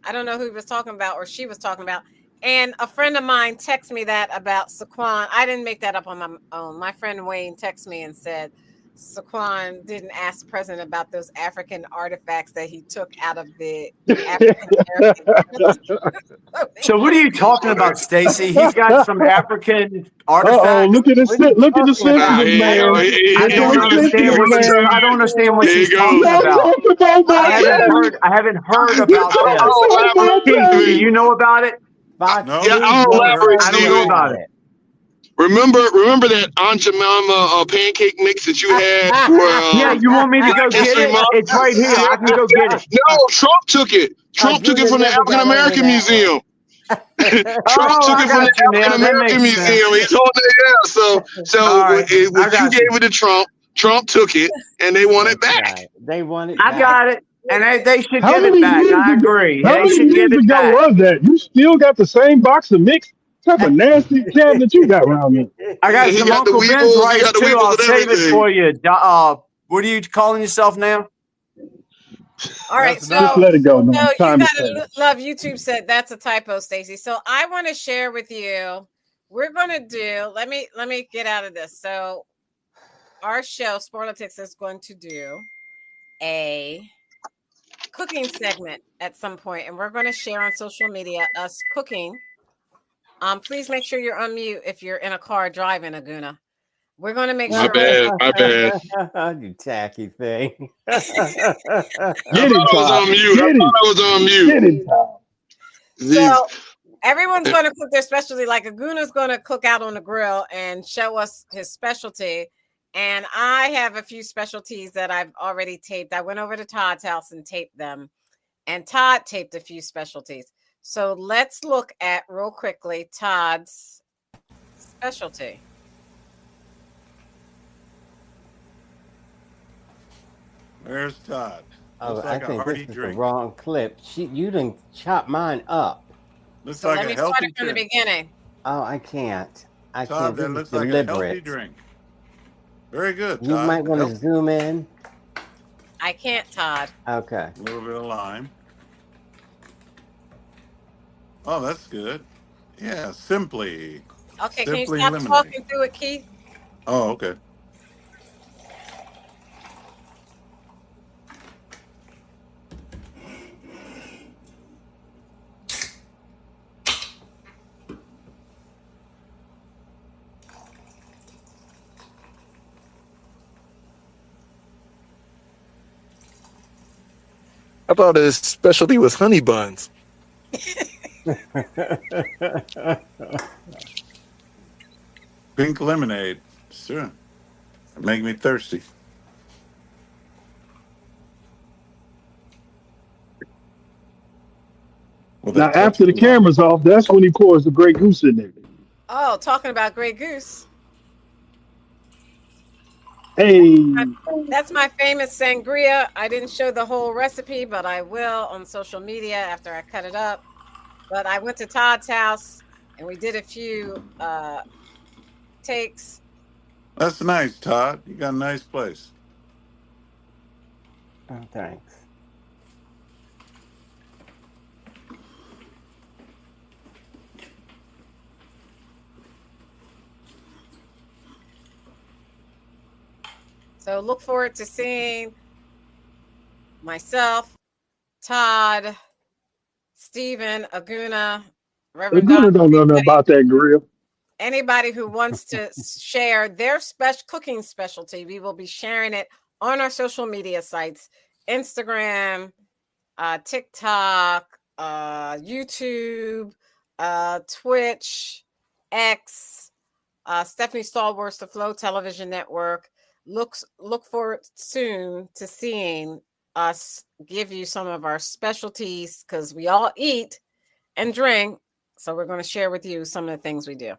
I don't know who he was talking about or she was talking about. And a friend of mine texted me that about Saquon. I didn't make that up on my own. My friend Wayne texted me and said Saquon didn't ask the president about those African artifacts that he took out of the African American. So what are you talking about, Stacy? He's got some African artifacts. Look at the sentences, man. I don't understand what she's talking about. I haven't heard about this. Do you know about it? No. Yeah, I'll elaborate. I don't know about it. Remember that Aunt Jemima pancake mix that you had for yeah, you want me to go get it? It's right here. I can go get it. No, Trump took it. Trump took it from the African American Museum. Trump took it from the African American Museum. He told me, So you gave it to Trump. Trump took it, and they want it back. They want it. I got it, and they should give it back. I agree. How many years ago was that? You still got the same box of mix? What type of nasty cabinet you got around me? I got some Uncle Ben's rice too. I'll save it for you. What are you calling yourself now? All right, just let it go. No, you gotta love YouTube said that's a typo, Stacy. So I want to share with you. We're gonna do. Let me get out of this. So our show, SPORLITIKS, is going to do a cooking segment at some point, and we're going to share on social media us cooking. Please make sure you're on mute if you're in a car driving, Aguna. We're going to make sure. My bad. You tacky thing. I was on mute. Get it. So Everyone's going to cook their specialty. Like Aguna's going to cook out on the grill and show us his specialty. And I have a few specialties that I've already taped. I went over to Todd's house and taped them. And Todd taped a few specialties. So let's look at real quickly Todd's specialty. There's Todd. Oh, Looks like I think a hearty this is drink. the wrong clip. You didn't chop mine up. Looks So like let a me start healthy it from the drink. beginning. Oh, I can't. I Todd, can't. that This looks is like a healthy deliberate. drink. Very good, Todd. You might want to Healthy. zoom in. I can't, Todd. Okay. A little bit of lime. Oh, that's good. Yeah, simply. Okay, can you Simply stop lemonade. talking through it, Keith? Oh, okay. I thought his specialty was honey buns. Pink lemonade. Sure. Make me thirsty. With a Now, touch after the of lime. camera's off, that's when he pours the Grey Goose in there. Oh, talking about Grey Goose. Hey, That's my famous sangria. I didn't show the whole recipe, but I will on social media after I cut it up. But I went to Todd's house and we did a few takes. That's nice, Todd. You got a nice place. Oh, thanks. So look forward to seeing myself, Todd, Stephen, Aguna, Reverend Aguna Doc, don't know nothing about that grill. anybody who wants to share their cooking specialty. We will be sharing it on our social media sites, Instagram, TikTok, YouTube, Twitch, X, Stephanie Stallworth, the Flow Television Network. Look forward soon to seeing us give you some of our specialties because we all eat and drink. So we're going to share with you some of the things we do.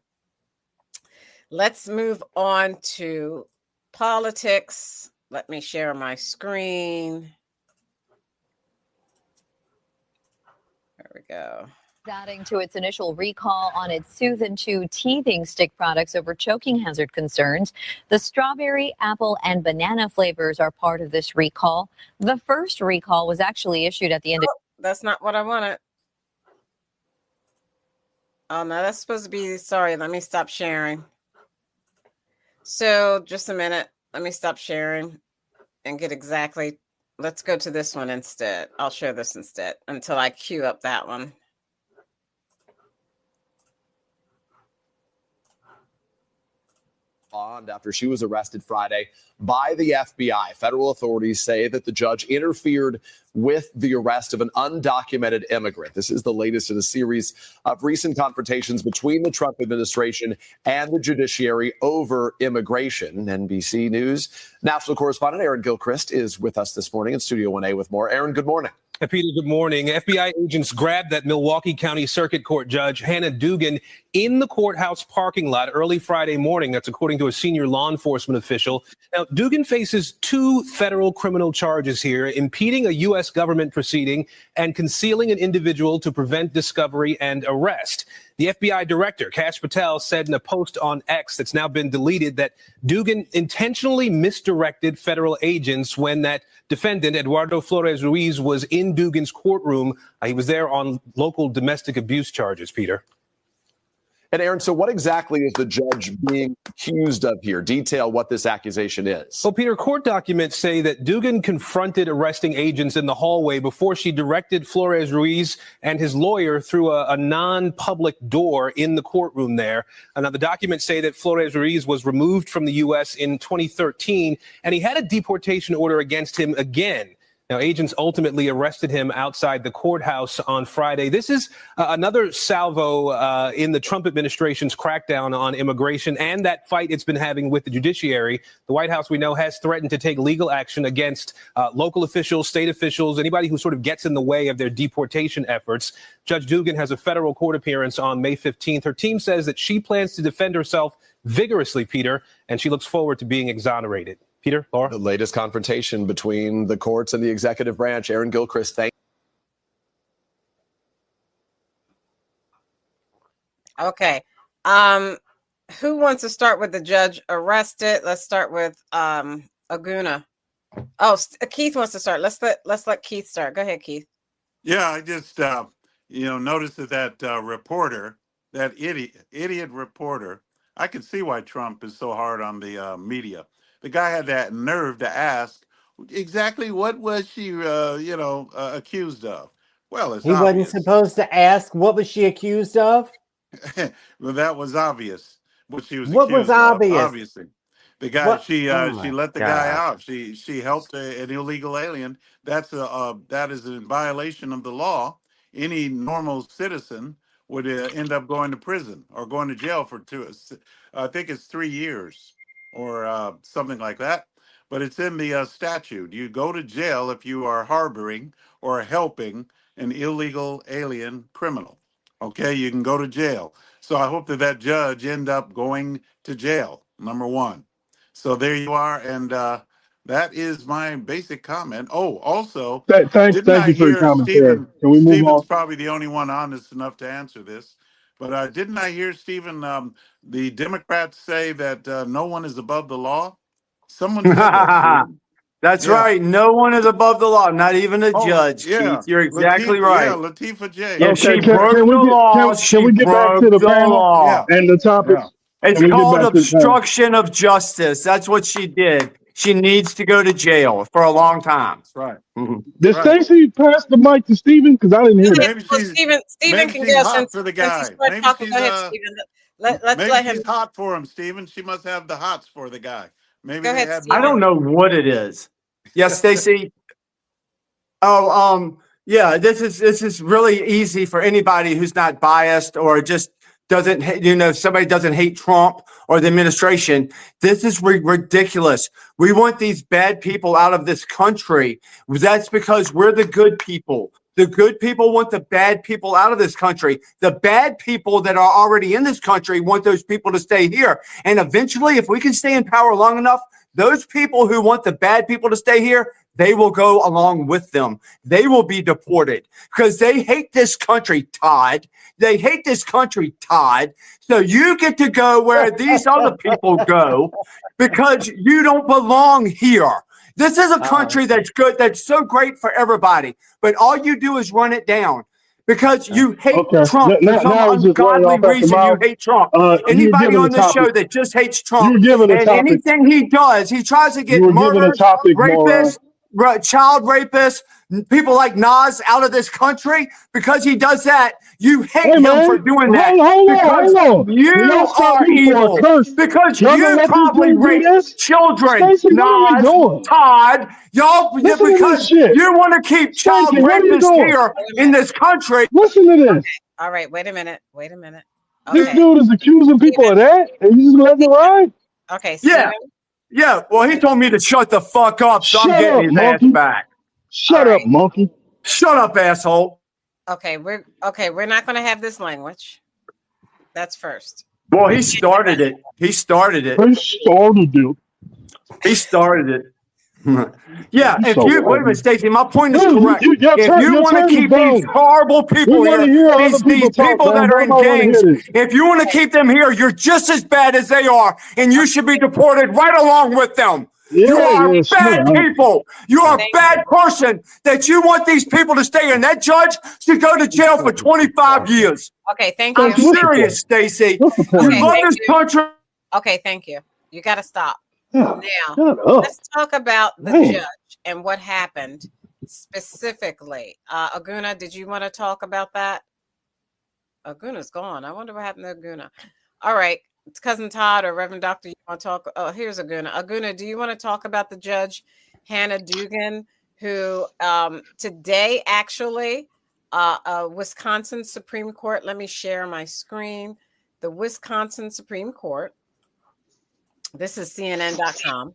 Let's move on to politics. Let me share my screen. There we go. Adding to its initial recall on its Soothe and Chew teething stick products over choking hazard concerns. The strawberry, apple, and banana flavors are part of this recall. The first recall was actually issued at the end of... That's not what I wanted. Oh, no, that's supposed to be... Sorry, let me stop sharing. So, just a minute. Let me stop sharing and get exactly... Let's go to this one instead. I'll share this instead until I queue up that one. Bond after she was arrested Friday by the FBI. Federal authorities say that the judge interfered with the arrest of an undocumented immigrant. This is the latest in a series of recent confrontations between the Trump administration and the judiciary over immigration. NBC News national correspondent Aaron Gilchrist is with us this morning in Studio 1A with more. Aaron, good morning. Hey, Peter, good morning. FBI agents grabbed that Milwaukee County Circuit Court Judge, Hannah Dugan, in the courthouse parking lot early Friday morning. That's according to a senior law enforcement official. Now, Dugan faces 2 federal criminal charges here, impeding a U.S. government proceeding and concealing an individual to prevent discovery and arrest. The FBI director, Kash Patel, said in a post on X that's now been deleted that Dugan intentionally misdirected federal agents when that defendant, Eduardo Flores Ruiz, was in Dugan's courtroom. He was there on local domestic abuse charges, Peter. And Aaron, so what exactly is the judge being accused of here? Detail what this accusation is. Well, Peter, court documents say that Dugan confronted arresting agents in the hallway before she directed Flores Ruiz and his lawyer through a non-public door in the courtroom there. And now the documents say that Flores Ruiz was removed from the U.S. in 2013, and he had a deportation order against him again. Now, agents ultimately arrested him outside the courthouse on Friday. This is another salvo in the Trump administration's crackdown on immigration and that fight it's been having with the judiciary. The White House, we know, has threatened to take legal action against local officials, state officials, anybody who sort of gets in the way of their deportation efforts. Judge Dugan has a federal court appearance on May 15th. Her team says that she plans to defend herself vigorously, Peter, and she looks forward to being exonerated. Peter, Laura? The latest confrontation between the courts and the executive branch. Aaron Gilchrist, thank you. Okay. Who wants to start with the judge arrested? Let's start with Aguna. Oh, Keith wants to start. Let's let Keith start. Go ahead, Keith. Yeah, I just noticed that reporter, that idiot reporter. I can see why Trump is so hard on the media. The guy had that nerve to ask exactly what was she, accused of. Well, it's He obvious. wasn't supposed to ask. What was she accused of? Well, that was obvious what she was What accused was obvious? of. Obviously, the guy What? she Oh my let the guy God. out. She helped an illegal alien. That is in violation of the law. Any normal citizen would end up going to prison or going to jail for I think it's 3 years or something like that. But it's in the statute. You go to jail if you are harboring or helping an illegal alien criminal. Okay, you can go to jail. So I hope that judge end up going to jail, number one. So there you are, and that is my basic comment. Oh, also, didn't Thank I you for your hear commentary. Can we move Stephen's on? probably the only one honest enough to answer this, but didn't I hear, Stephen, the Democrats say that no one is above the law? Someone said that, Stephen. That's Yeah. right. No one is above the law, not even a judge, Yeah. Keith. You're exactly right. Latifah J. If Okay, she broke the law, can we she get back to broke the the panel law. and the topics? Yeah. It's Can we get called back to the panel? obstruction of justice. That's what she did. She needs to go to jail for a long time. That's right. Did Right. Stacey pass the mic to Stephen? Because I didn't hear that. Maybe Well, she's Stephen can go hot since for the he guy. started Maybe talking. she's Go ahead, Stephen. Let's maybe let him. she's hot for him, Stephen. She must have the hots for the guy. Maybe Go they ahead, had I don't Stephen. know what it is. Yes, Stacy. Yeah, this is really easy for anybody who's not biased or just doesn't, somebody doesn't hate Trump or the administration. This is ridiculous. We want these bad people out of this country. That's because we're the good people. The good people want the bad people out of this country. The bad people that are already in this country want those people to stay here. And eventually, if we can stay in power long enough, those people who want the bad people to stay here, they will go along with them. They will be deported because they hate this country, Todd. They hate this country, Todd. So you get to go where these other people go because you don't belong here. This is a country that's good, that's so great for everybody, but all you do is run it down because you hate Trump for some Now it's just running ungodly off at the reason. You mouth. hate Trump. You were Anybody given a on this show topic. that just hates You Trump were given a and topic. anything he does, he tries to get You were given a murderers, topic, moron. rapists, child rapists, people like Nas out of this country. Because he does that, you hate him for doing that. Because you are evil. Because you probably rape children, Nas, Todd. Y'all, because you want to keep child rapists here in this country. Listen to this. All right, wait a minute. Wait a minute. This dude is accusing people of that, and you just letting it ride? Okay, Stephen. Yeah. Yeah, well, he told me to shut the fuck up, so I'm Shut getting up, his monkey. ass back. Shut up, monkey. Shut up, asshole. Okay, we're not going to have this language. That's first. Well, he started it. He started it. He started it. Yeah, if you wait a minute, Stacey, my point is correct. If you want to keep these horrible people here, these people that are in gangs, if you want to keep them here, you're just as bad as they are, and you should be deported right along with them. You are bad people. You are a bad person that you want these people to stay in. That judge should go to jail for 25 years. Okay, thank you. I'm serious, Stacey. You love this country. Okay, thank you. You got to stop. Now, let's talk about the judge and what happened specifically. Aguna, did you want to talk about that? Aguna's gone. I wonder what happened to Aguna. All right. It's Cousin Todd or Reverend Doctor. You want to talk? Oh, here's Aguna. Aguna, do you want to talk about the judge, Hannah Dugan, who today actually, Wisconsin Supreme Court, let me share my screen. The Wisconsin Supreme Court, this is CNN.com,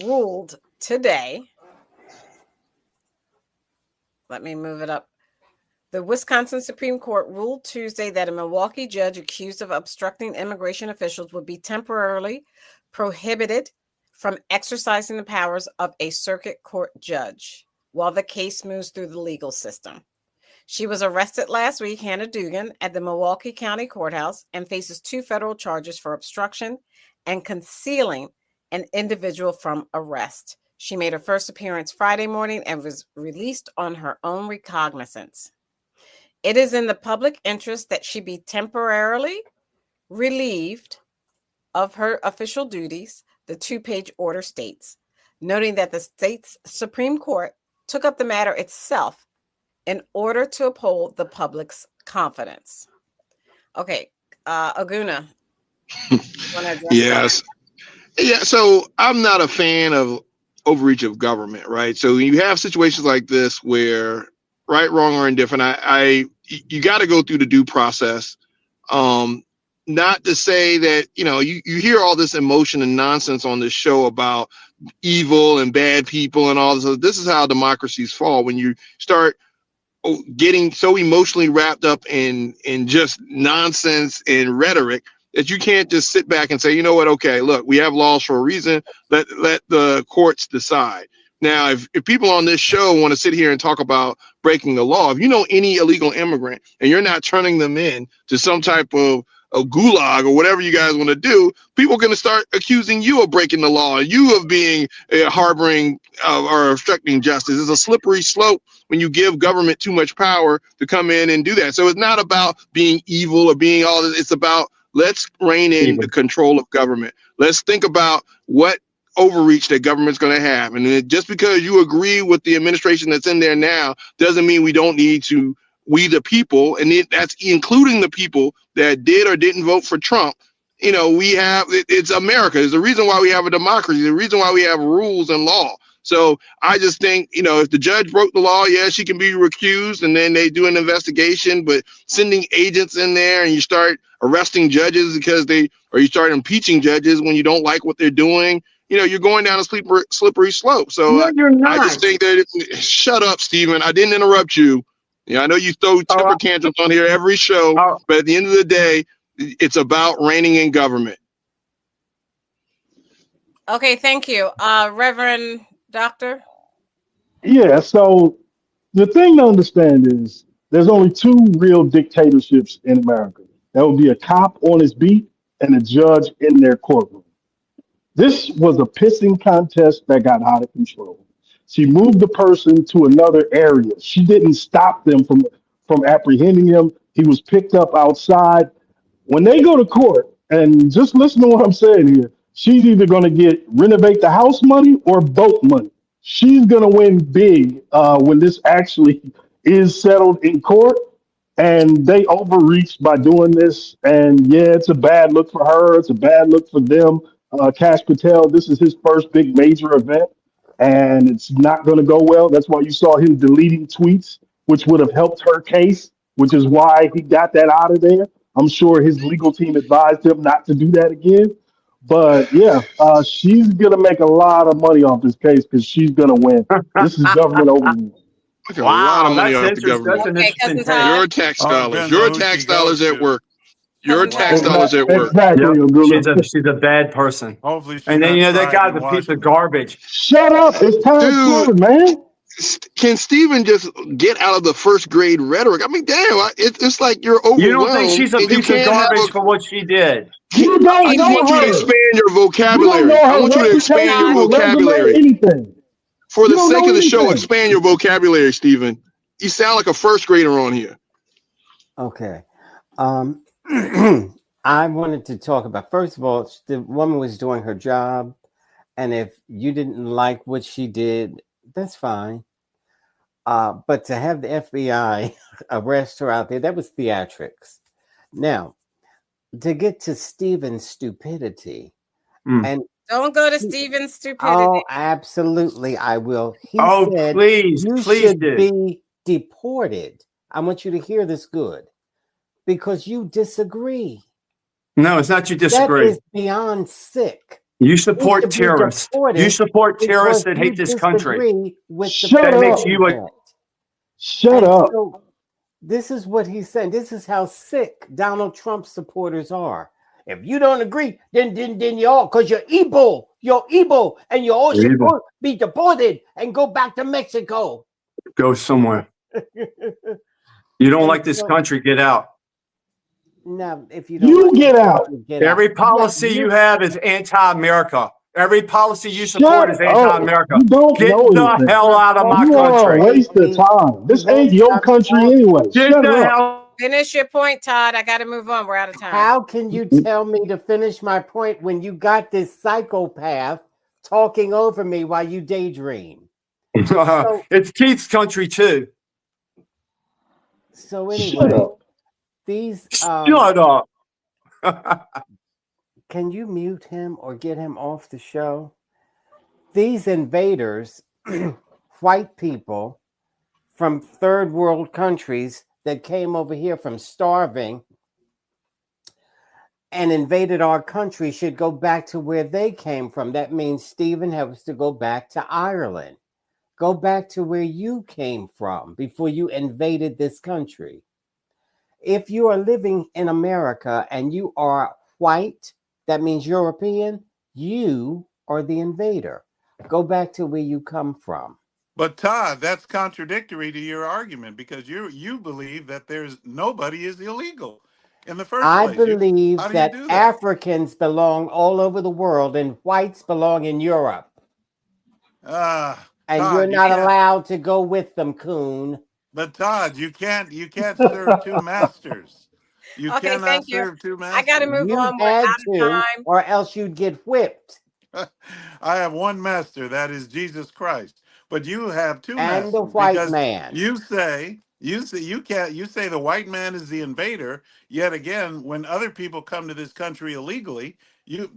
ruled today. Let me move it up. The Wisconsin Supreme Court ruled Tuesday that a Milwaukee judge accused of obstructing immigration officials would be temporarily prohibited from exercising the powers of a circuit court judge while the case moves through the legal system. She was arrested last week, Hannah Dugan, at the Milwaukee County Courthouse and faces 2 federal charges for obstruction and concealing an individual from arrest. She made her first appearance Friday morning and was released on her own recognizance. It is in the public interest that she be temporarily relieved of her official duties, the 2-page order states, noting that the state's Supreme Court took up the matter itself in order to uphold the public's confidence. Okay, Aguna. Yes. Yeah, so I'm not a fan of overreach of government, right? So when you have situations like this where right, wrong, or indifferent, you got to go through the due process. Not to say that, you hear all this emotion and nonsense on this show about evil and bad people and all this. This is how democracies fall. When you start getting so emotionally wrapped up in just nonsense and rhetoric that you can't just sit back and say, you know what, okay, look, we have laws for a reason. Let the courts decide. Now, if people on this show want to sit here and talk about breaking the law, if you know any illegal immigrant and you're not turning them in to some type of gulag or whatever you guys want to do, people are going to start accusing you of breaking the law, you of being harboring or obstructing justice. It's a slippery slope when you give government too much power to come in and do that. So it's not about being evil or being all this. It's about let's rein in the control of government. Let's think about what overreach that government's going to have. And just because you agree with the administration that's in there now doesn't mean we don't need to, we the people, and that's including the people that did or didn't vote for Trump. It's America. There's a reason why we have a democracy. The reason why we have rules and law. So I just think, if the judge broke the law, yeah, she can be recused and then they do an investigation, but sending agents in there and you start arresting judges or you start impeaching judges when you don't like what they're doing, you're going down a slippery slope. So no, you're not. I just think that shut up, Stephen. I didn't interrupt you. Yeah, I know you throw temper tantrums on here every show, but at the end of the day, it's about reigning in government. Okay, thank you. Reverend Doctor? Yeah, so the thing to understand is there's only 2 real dictatorships in America. That would be a cop on his beat and a judge in their courtroom. This was a pissing contest that got out of control. She moved the person to another area. She didn't stop them from apprehending him. He was picked up outside. When they go to court, and just listen to what I'm saying here, she's either going to renovate the house money or boat money. She's going to win big when this actually is settled in court. And they overreached by doing this. And yeah, it's a bad look for her. It's a bad look for them. Cash Patel, this is his first big major event, and it's not going to go well. That's why you saw him deleting tweets, which would have helped her case, which is why he got that out of there. I'm sure his legal team advised him not to do that again. But yeah, she's going to make a lot of money off this case because she's going to win. This is government overreach. A lot of money off the government. Your tax dollars. Your tax dollars at work. Your tax dollars at work. Exactly. Yep. She's a bad person. Hopefully, and then that guy's a piece of garbage. Shut up! It's time forward, man. Can Stephen just get out of the first grade rhetoric? I mean, damn, it's like you're overwhelmed. You don't think she's a piece of garbage for what she did? You don't I want you to expand your vocabulary. I want you to expand your vocabulary. For the sake of the show, expand your vocabulary, Stephen. You sound like a first grader on here. Okay. I wanted to talk about, first of all, the woman was doing her job. And if you didn't like what she did, that's fine. But to have the FBI arrest her out there, that was theatrics. Now, to get to Stephen's stupidity, and Don't go to Stephen's stupidity. Oh, absolutely, I will. He Oh, said please, you please should do. be deported. I want you to hear this good because you disagree. No, it's not you That disagree. is beyond sick. You You support should be terrorists. You deported support terrorists because that you hate this country. disagree with the Shut That makes up. you a president. Shut And up. so this is what he's saying. This is how sick Donald Trump supporters are. If you don't agree, then you're all because you're evil. You're evil, and you all should evil. be deported and go back to Mexico. Go somewhere. You don't And like this so- country, get out. Now, if you don't You like get it, out. you get Every out. policy Yeah, you have is anti-America. Every policy you Shut support is up. anti-America. You don't Get know the anything. hell out of my You are a country. waste of time. This You won't ain't your stop country talking. anyway. Get Shut the up. hell. Finish your point, Todd. I got to move on. We're out of time. How can you tell me to finish my point when you got this psychopath talking over me while you daydream? So, It's Keith's country too. so Shut anyway, up. these Shut up. can you mute him or get him off the show? These invaders, white people from third world countries that came over here from starving and invaded our country should go back to where they came from. That means Stephen has to go back to Ireland. Go back to where you came from before you invaded this country. If you are living in America and you are white, that means European, you are the invader. Go back to where you come from. But Todd, that's contradictory to your argument because you believe that there's nobody is illegal in the first I place. believe How do that you do that? Africans belong all over the world and whites belong in Europe. And Todd, you're you not can't- allowed to go with them, coon. But Todd, you can't serve two masters. You Okay, cannot thank you. serve two I got to masters. move You on. We're had out of to, time. or else you'd get whipped. I have one master, that is Jesus Christ. But you have two And masters the white because man. you say you say the white man is the invader. Yet again, when other people come to this country illegally,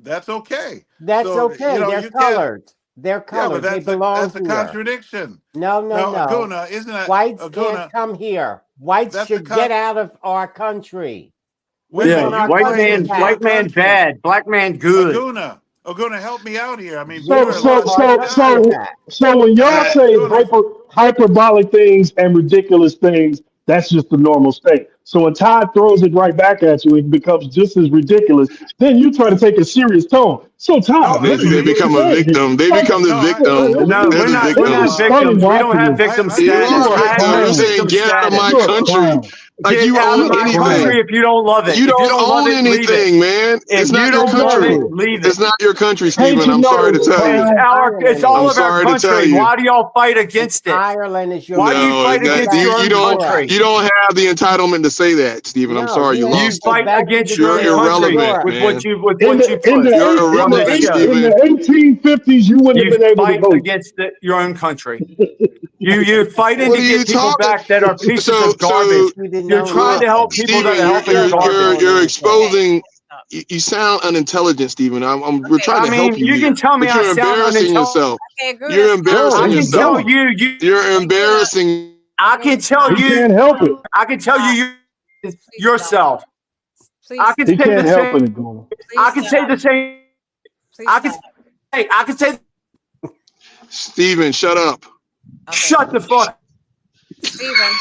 that's okay. That's So, okay. They're you can't. colored. They're Yeah, but colored. They belong that's a here. contradiction. No. Aguna, isn't that Whites Aguna? can't come here. Whites That's should get out of our country. We Yeah, want our white country man, back. white man bad, black man good. Aguna, help me out here. I mean, We you're want a So, our logical so, guy. so, back. so when y'all say Aguna, hyperbolic things and ridiculous things, that's just the normal state. So when Todd throws it right back at you, it becomes just as ridiculous. Then you try to take a serious tone. So Todd, They, what are they you become a saying? victim. They become the victim. No, They're we're the not. This We're not is victims. funny victims. We don't watching have this. victim You status. are a You I have victim. no You're clown. saying victim get out of status. my You're a country. clown. Like Get you out of own my Clown. country anything. if you don't love it. You If you don't don't love own it, leave it. anything, man. If It's you not your don't love country. it, leave It's it. not your country, Paint Stephen. your I'm sorry to nose, tell you. It's all I'm of our sorry to tell country. you. Why do y'all fight against it? Ireland is your Why do you No, fight against your you own don't. country? You don't have the entitlement to say that, Stephen. I'm No, sorry, he you has You to lost. go fight back to against the your You're own jails in country irrelevant, Europe. with what man. you with In what you the in put the You're eight, on in the this irrelevant, eight, show. in Stephen. the 1850s, you wouldn't You have been able to fight vote. against your own country. You're fighting What to are you get people talking? back that are pieces So, of garbage. You didn't You're own trying to help anything. people that Stephen, are helping garbage. you're anything. exposing. You sound unintelligent, Stephen. We're trying I to help mean, you you here, can tell me but I you're sound embarrassing unintelligent. yourself. Okay, Aguna, You're stop. embarrassing I can tell yourself. you. You're embarrassing. I can tell He you. can't help it. I can tell you Please yourself. Please I can He say can't the help same. it. Aguna. I can say the same. Please I can. stop. Hey, I can say. Stephen, shut up. Shut the fuck. Stephen.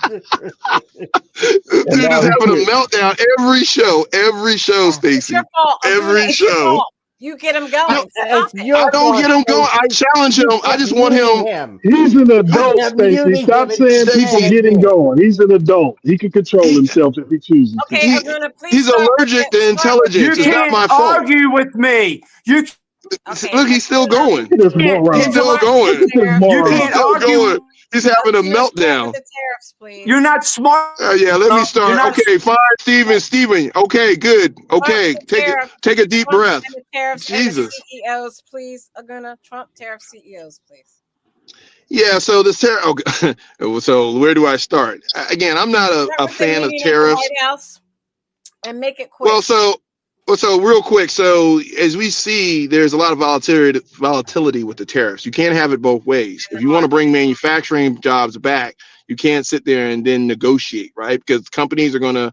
Dude is now having he a quit. meltdown every show, It's Stacy. your fault, Aguna. Every It's your show. fault. You get him going. Stop It's it. your I don't get him going. I Stacey. challenge You him. I kept just want muting him. him. He's an You adult, kept Stacey. muting Stop him and saying saying people Stacey, it getting again. going. He's an adult. He can control He, himself if he chooses to. Okay, Aguna, please he's start. allergic to Start with You intelligence. It's not can't my fault. argue with me. You Okay, Look, he's still Aguna, going. Look at this can't. He's moron. still start with going. the Look at this tariffs. You He's moron. can't still argue. going. He's having a Aguna, start with meltdown. the tariffs, please. You're not smart. Yeah, let me enough. You're start. not. Okay, fine, Stephen. Okay, good. Trump Okay, and the tariffs. take a deep Trump breath. and the tariffs Jesus. and the CEOs, please. Aguna, Trump tariff CEOs, please. Yeah, so the tariff. Okay. So where do I start? Again, I'm not Start a with the fan of meeting at the tariffs. White House and make it quick. Well, so Well, so real quick, so as we see, there's a lot of volatility with the tariffs. You can't have it both ways. If you want to bring manufacturing jobs back, you can't sit there and then negotiate, right? Because companies are going to,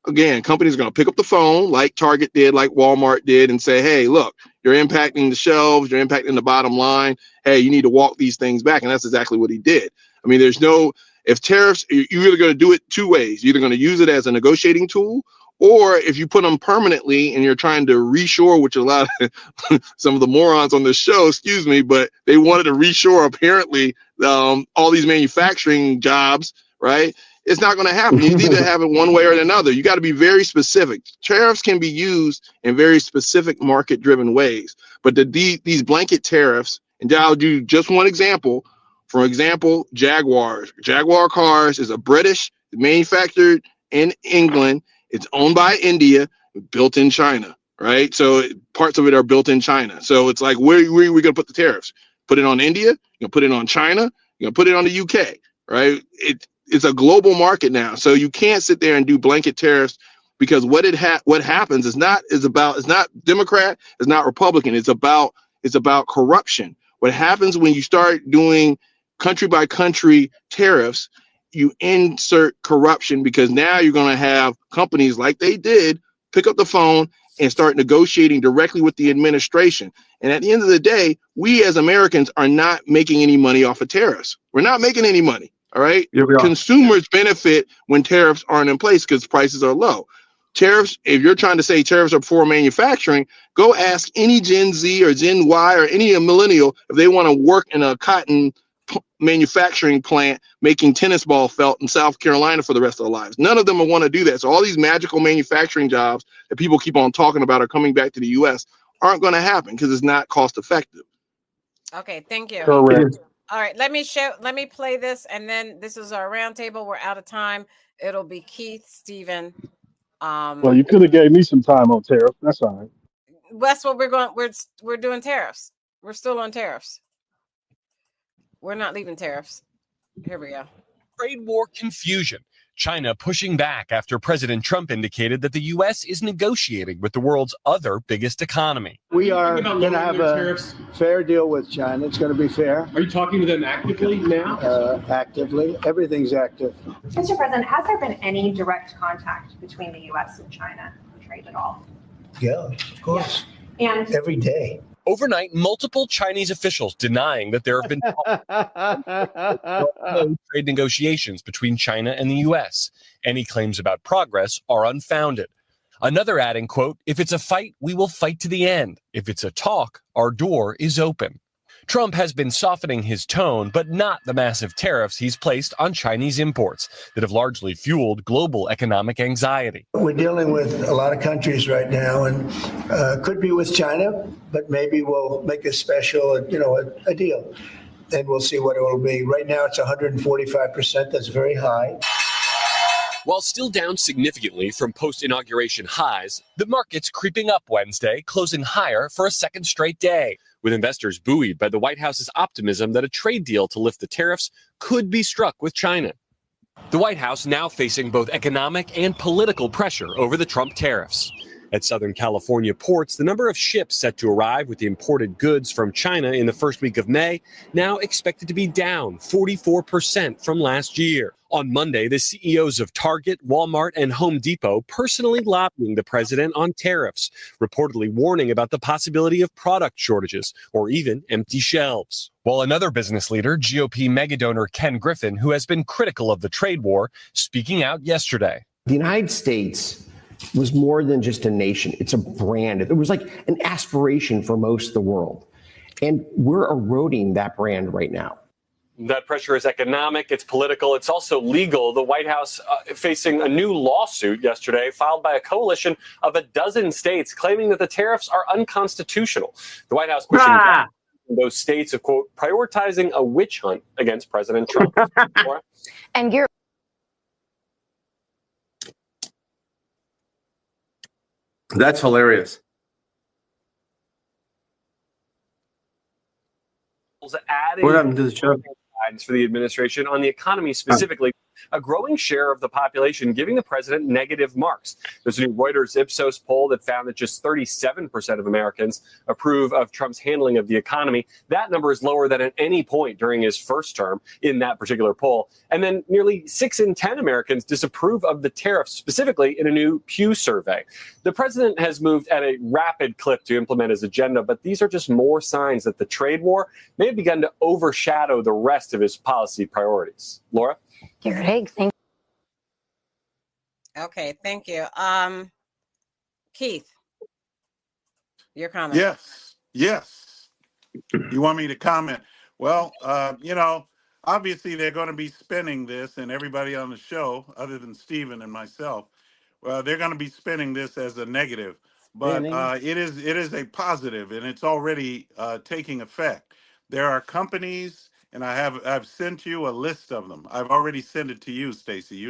again, companies are going to pick up the phone like Target did, like Walmart did, and say, hey, look, you're impacting the shelves, you're impacting the bottom line. Hey, you need to walk these things back. And that's exactly what he did. I mean, if tariffs, you're either going to do it two ways. You're either going to use it as a negotiating tool, or if you put them permanently and you're trying to reshore, which a lot of some of the morons on this show, excuse me, but they wanted to reshore apparently all these manufacturing jobs, right? It's not going to happen. You need to have it one way or another. You got to be very specific. Tariffs can be used in very specific market-driven ways, but these blanket tariffs, and I'll do just one example. For example, Jaguars. Jaguar cars is a British, manufactured in England. It's owned by India, built in China, right? So parts of it are built in China. So it's like, where are we going to put the tariffs? Put it on India? You're going to put it on China? You're going to put it on the UK, right? It's a global market now. So you can't sit there and do blanket tariffs, because what happens is not Democrat, it's not Republican. It's about corruption. What happens when you start doing country by country tariffs, you insert corruption, because now you're going to have companies like they did pick up the phone and start negotiating directly with the administration. And at the end of the day, we as Americans are not making any money off of tariffs. We're not making any money. All right. Consumers benefit when tariffs aren't in place because prices are low. Tariffs, if you're trying to say tariffs are for manufacturing, go ask any Gen Z or Gen Y or any millennial if they want to work in a cotton manufacturing plant making tennis ball felt in South Carolina for the rest of their lives. None of them will want to do that. So all these magical manufacturing jobs that people keep on talking about are coming back to the U.S. aren't going to happen because it's not cost effective. Okay, thank you. Correct. All right, let me play this, and then this is our roundtable. We're out of time. It'll be Keith, Stephen. Well, you could have gave me some time on tariff. That's all right. That's what we're going. We're doing tariffs. We're still on tariffs. We're not leaving tariffs. Here we go. Trade war confusion. China pushing back after President Trump indicated that the U.S. is negotiating with the world's other biggest economy. We are going to have a fair deal with China. It's going to be fair. Are you talking to them actively now? Actively. Everything's active. Mr. President, has there been any direct contact between the U.S. and China on trade at all? Yeah, of course. Yeah. And every day. Overnight, multiple Chinese officials denying that there have been no trade negotiations between China and the U.S. Any claims about progress are unfounded. Another adding, quote, "If it's a fight, we will fight to the end. If it's a talk, our door is open." Trump has been softening his tone, but not the massive tariffs he's placed on Chinese imports that have largely fueled global economic anxiety. We're dealing with a lot of countries right now, and could be with China, but maybe we'll make a special, a deal, and we'll see what it will be. Right now, it's 145%. That's very high. While still down significantly from post-inauguration highs, the market's creeping up Wednesday, closing higher for a second straight day, with investors buoyed by the White House's optimism that a trade deal to lift the tariffs could be struck with China. The White House now facing both economic and political pressure over the Trump tariffs. At Southern California ports, the number of ships set to arrive with the imported goods from China in the first week of May now expected to be down 44% from last year. On Monday, the CEOs of Target, Walmart, and Home Depot personally lobbying the president on tariffs, reportedly warning about the possibility of product shortages or even empty shelves. While another business leader, GOP megadonor Ken Griffin, who has been critical of the trade war, speaking out yesterday. The United States was more than just a nation. It's a brand. It was like an aspiration for most of the world. And we're eroding that brand right now. That pressure is economic, it's political, it's also legal. The White House facing a new lawsuit yesterday filed by a coalition of a dozen states claiming that the tariffs are unconstitutional. The White House pushing back on those states of, quote, prioritizing a witch hunt against President Trump. And you're That's hilarious. Adding What happened to the show? guidance for the administration on the economy specifically, a growing share of the population giving the president negative marks. There's a new Reuters Ipsos poll that found that just 37% of Americans approve of Trump's handling of the economy. That number is lower than at any point during his first term in that particular poll. And then nearly 6 in 10 Americans disapprove of the tariffs, specifically in a new Pew survey. The president has moved at a rapid clip to implement his agenda, but these are just more signs that the trade war may have begun to overshadow the rest of his policy priorities. Laura? Garrett Haig, thank you. Okay, thank you. Keith, your comment. Yes. You want me to comment? Well, obviously they're going to be spinning this, and everybody on the show, other than Stephen and myself, they're going to be spinning this as a negative. But it is a positive, and it's already taking effect. There are companies, and I've sent you a list of them. I've already sent it to you, Stacey.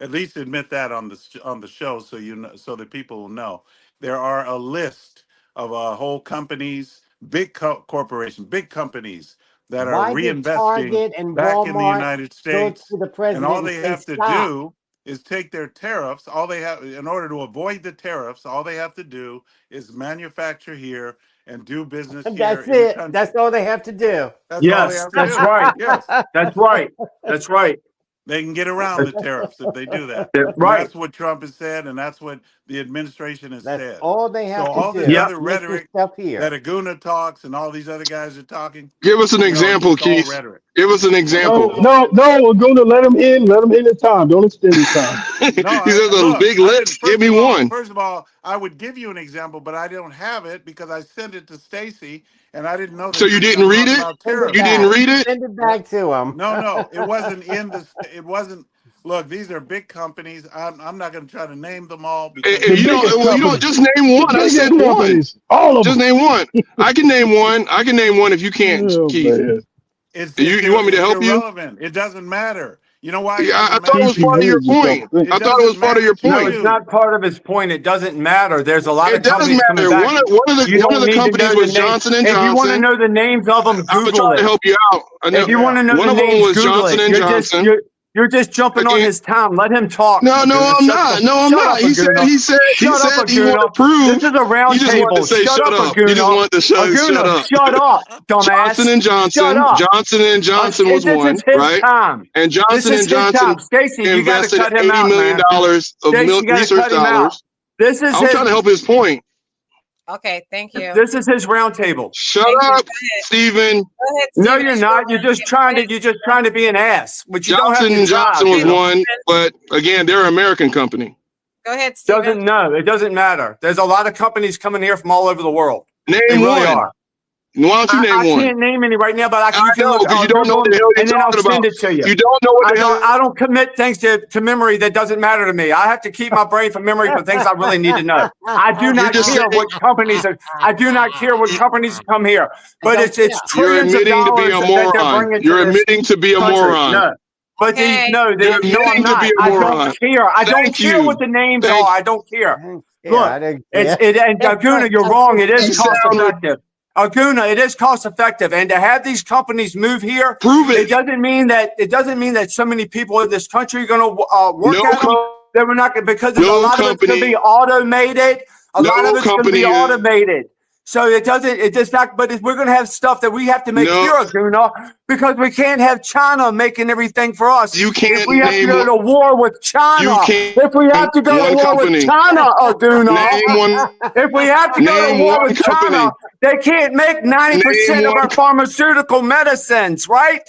At least admit that on the show, so that people will know. There are a list of whole companies, big corporations, big companies that are reinvesting back in the United States. And all they have to do is take their tariffs. In order to avoid the tariffs, all they have to do is manufacture here and do business here. That's it. That's all they have to do. Yes, that's right. Yes, that's right. That's right. They can get around the tariffs if they do that. Right. That's what Trump has said, and that's what the administration has said. All they have to do. All this other rhetoric that Aguna talks and all these other guys are talking. Give us an example, Keith. Give us an example. No, we're going to let him in. Let him in the time. Don't extend the time. He says a big list. Give me one. First of all, I would give you an example, but I don't have it because I sent it to Stacey, and I didn't know that. So you didn't read it? You didn't read it? Send it back to him. No, it wasn't in the. It wasn't. Look, these are big companies. I'm not going to try to name them all. Because you don't just name one. I said one. All of just them. name one. I can name one. I can name one if you can't, Keith. You want me to help you? It doesn't matter. You know why? I thought it was part of your point. I thought it was part of your point. No, it's not part of his point. It doesn't matter. There's a lot of companies coming back. One of the companies was Johnson & Johnson. If you want to know the names of them, Google it. I'm trying to help you out. If you want to know the names, Google it. Johnson. You're just jumping on his time. Let him talk. No, I'm not. No, I'm not. He said he wanted to prove. This is a round table. Shut up. You just want to shut up. Shut up, dumbass. Johnson & Johnson was one, right? And Johnson & Johnson invested $80 million of research dollars. I'm trying to help his point. Okay, thank you. This is his round table. Shut up, Stephen. No, you're not. You're just trying to be an ass. Which you don't have to Johnson was one, but again, they're an American company. Go ahead, Stephen. It doesn't matter. There's a lot of companies coming here from all over the world. Name one. Why don't you name one? I can't name any right now, but you can look. You don't know what the hell you're talking about. Send it to you. You don't know what the hell. I don't commit things to memory that doesn't matter to me. I have to keep my brain from memory for things I really need to know. I do not care what companies are. I do not care what companies come here. But it's trillions of dollars that they're bringing. You're admitting to be a moron. No. But I'm not. I don't care. I don't care what the names are. I don't care. Look, and Aguna, you're wrong. It is cost effective. Aguna, it is cost effective, and to have these companies move here, it doesn't mean that so many people in this country are going to work at them. That we're not because a lot of it's going to be automated. A lot of it's going to be automated. So it does not. But we're going to have stuff that we have to make here, Aguna, because we can't have China making everything for us. You can't. If we have to go to war with China, if we have to go to war with China, Aguna, if we have to go to war with China, they can't make 90% of our pharmaceutical medicines, right?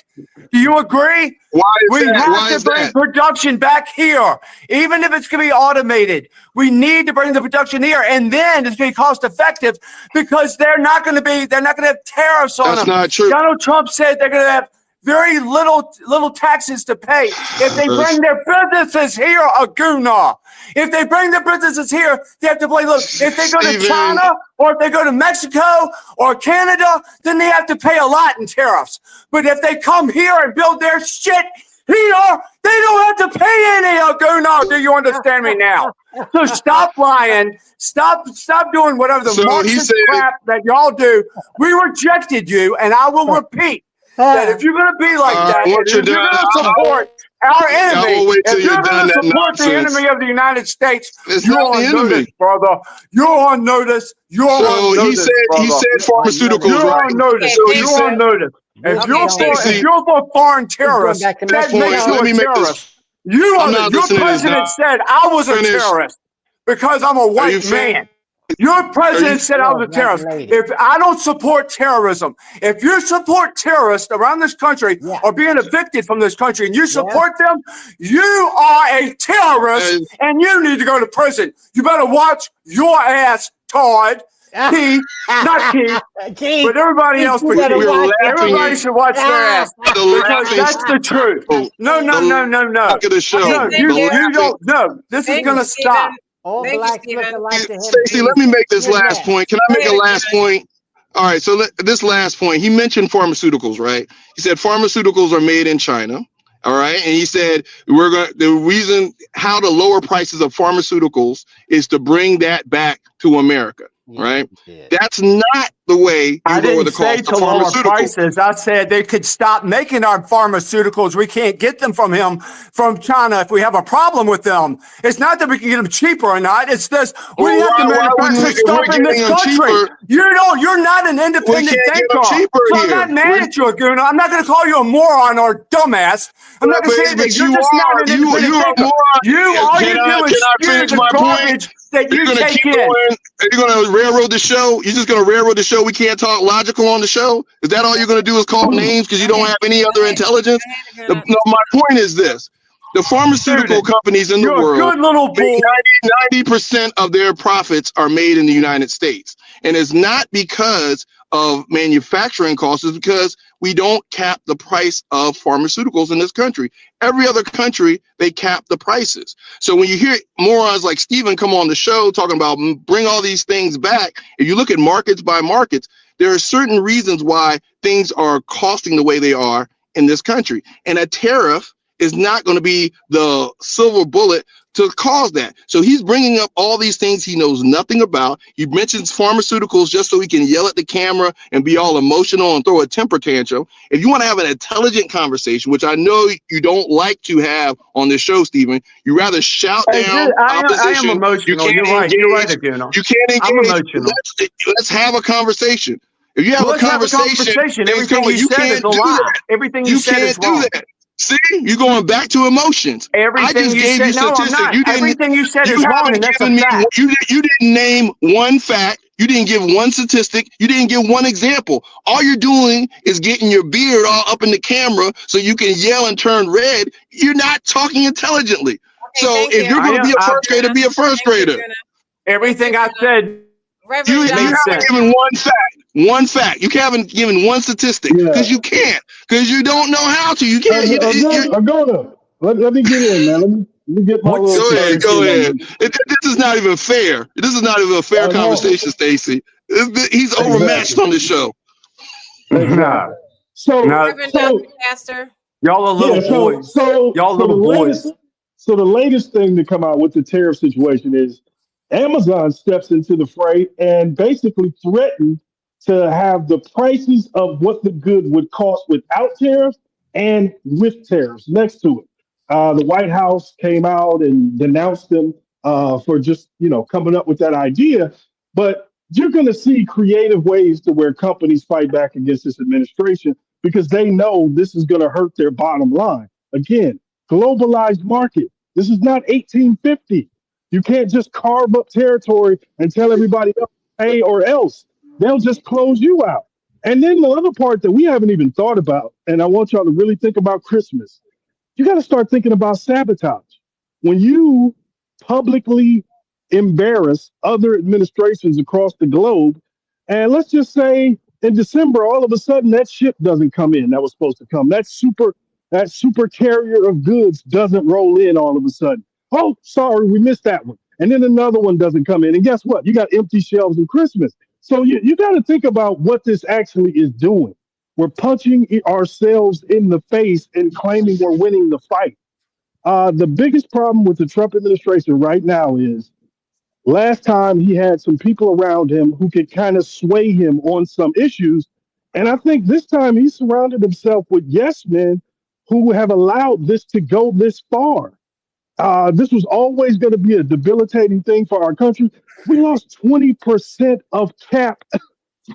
Do you agree? We have to bring production back here, even if it's going to be automated. We need to bring the production here, and then it's going to be cost effective because they're not going to have tariffs on them. That's not true. Donald Trump said they're going to have very little taxes to pay if they bring their businesses here, Aguna. If they bring their businesses here, they have to pay. Look, if they go to China or if they go to Mexico or Canada, then they have to pay a lot in tariffs. But if they come here and build their shit here, they don't have to pay any, Aguna. Do you understand me now? So stop lying. Stop doing whatever the Marxist crap that y'all do. We rejected you, and I will repeat that if you're going to be like that, if you're going to support our Y'all enemy. will wait till If you're you're done going to that support the nonsense. enemy of the United States, It's you're not the on notice, enemy. brother. You're on notice. You're So on he notice, brother. said pharmaceuticals, You're right? on notice. So he You're said, on notice. This okay, gentleman If Stacey, you're for foreign is going terrorists, back to that Michigan. makes you let a me make terrorist. this. You I'm are not your listening to this. president said I was a Finish. terrorist because I'm a Are you white finished? man. Your president said I Hello, was a black terrorist. lady. If I don't support terrorism, if you support terrorists around this country Yeah. or being evicted from this country and you Yeah. support them, you are a terrorist and you need to go to prison. You better watch your ass, Todd. Keith, not Keith, Keith, but everybody Keith, else you but better Keith. watch it. Everybody should watch their ass because laughing that's the truth. No. Back of the show. No, thank you you. don't. No, this is Thank going you, to stop. Stephen. All Thank you, blacks look Stephen. alike to him. Stacey, let me make this You're last next. point. Can I make a last point? All right, so this last point, he mentioned pharmaceuticals, right? He said pharmaceuticals are made in China. All right, and he said the reason how to lower prices of pharmaceuticals is to bring that back to America. Right? That's not the way I you lower didn't the say cost to of lower pharmaceuticals. prices. I said they could stop making our pharmaceuticals. We can't get them from China if we have a problem with them. It's not that we can get them cheaper or not. It's this. We have to manufacture stuff in this country. You're not an independent thinker. So I'm not mad at you, Aguna. I'm not going to call you a moron or dumbass. I'm not going to say that. You're just not an independent thinker. All you do is spew the garbage that you take in. Are you going to railroad the show? You're just going to railroad the show? We can't talk logical on the show? Is that all you're going to do is call names because you don't have any other intelligence? No, my point is this. The pharmaceutical companies in the world, 90% of their profits are made in the United States. And it's not because of manufacturing costs, it's because we don't cap the price of pharmaceuticals in this country. Every other country, they cap the prices. So when you hear morons like Stephen come on the show talking about bring all these things back, if you look at markets by markets, there are certain reasons why things are costing the way they are in this country. And a tariff is not going to be the silver bullet to cause that. So he's bringing up all these things he knows nothing about. He mentions pharmaceuticals just so he can yell at the camera and be all emotional and throw a temper tantrum. If you want to have an intelligent conversation, which I know you don't like to have on this show, Stephen, you rather shout down opposition. I am emotional. You're right. You're right, Aguna. You can't engage. I'm emotional. Let's have a conversation. If you have Let's a conversation, everything you said is a lie. Everything you said is wrong. See, you're going back to emotions. Everything you said, no, I'm not. Everything you said is wrong, and that's a fact. You didn't name one fact. You didn't give one statistic. You didn't give one example. All you're doing is getting your beard all up in the camera so you can yell and turn red. You're not talking intelligently. So if you're going to be a first grader, be a first grader. Everything I said. You haven't given one fact. One fact. You haven't given one statistic because you can't. Because you don't know how to. You can't. Let me get in, man. Let me get my little. Go ahead. This is not even fair. This is not even a fair conversation, Stacey. He's overmatched on the show. Exactly. So Pastor. Y'all are little boys. Y'all little boys. So the latest thing to come out with the tariff situation is Amazon steps into the fray and basically threatened to have the prices of what the good would cost without tariffs and with tariffs next to it. The White House came out and denounced them for just, coming up with that idea. But you're going to see creative ways to where companies fight back against this administration because they know this is going to hurt their bottom line. Again, globalized market. This is not 1850. You can't just carve up territory and tell everybody else pay or else. They'll just close you out. And then the other part that we haven't even thought about, and I want y'all to really think about Christmas, you got to start thinking about sabotage. When you publicly embarrass other administrations across the globe, and let's just say in December, all of a sudden that ship doesn't come in that was supposed to come. That super carrier of goods doesn't roll in all of a sudden. Oh, sorry, we missed that one. And then another one doesn't come in. And guess what? You got empty shelves in Christmas. So you got to think about what this actually is doing. We're punching ourselves in the face and claiming we're winning the fight. The biggest problem with the Trump administration right now is last time he had some people around him who could kind of sway him on some issues. And I think this time he surrounded himself with yes men who have allowed this to go this far. This was always going to be a debilitating thing for our country. We lost 20% of cap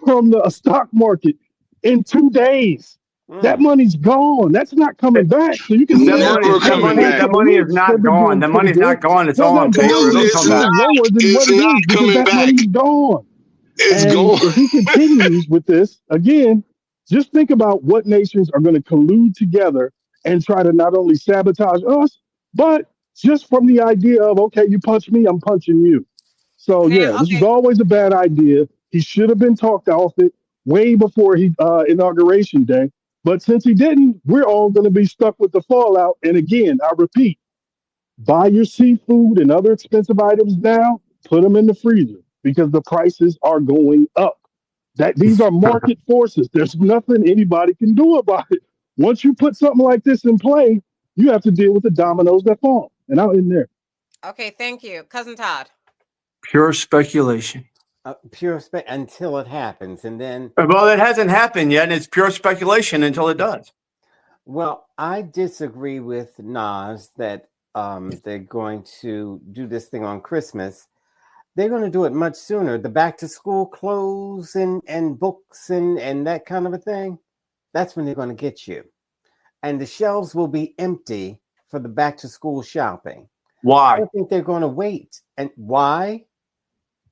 from the stock market in 2 days. That money's gone. That's not coming back. So you can say, Never hey, the coming past back. That couple of money is weeks they've not been gone. doing The pretty money's not good. gone. It's Well, all on that money paper. It'll It's come is back. lower than it's what it is not because coming that back. money's gone. It's And gone. if he continues with this, again, just think about what nations are going to collude together and try to not only sabotage us, but just from the idea of, okay, you punch me, I'm punching you. So, yeah, Now, this was okay, always a bad idea. He should have been talked off it way before he inauguration day. But since he didn't, we're all going to be stuck with the fallout. And again, I repeat, buy your seafood and other expensive items now, put them in the freezer because the prices are going up. That these are market forces. There's nothing anybody can do about it. Once you put something like this in play, you have to deal with the dominoes that fall. And I'll end there. okay, thank you, cousin Todd. Pure speculation. Until it happens, and then. Well, it hasn't happened yet, and it's pure speculation until it does. Well, I disagree with Nas that they're going to do this thing on Christmas. They're going to do it much sooner. The back to school clothes and books and that kind of a thing. That's when they're going to get you. And the shelves will be empty for the back to school shopping. Why? I don't think they're going to wait. And why?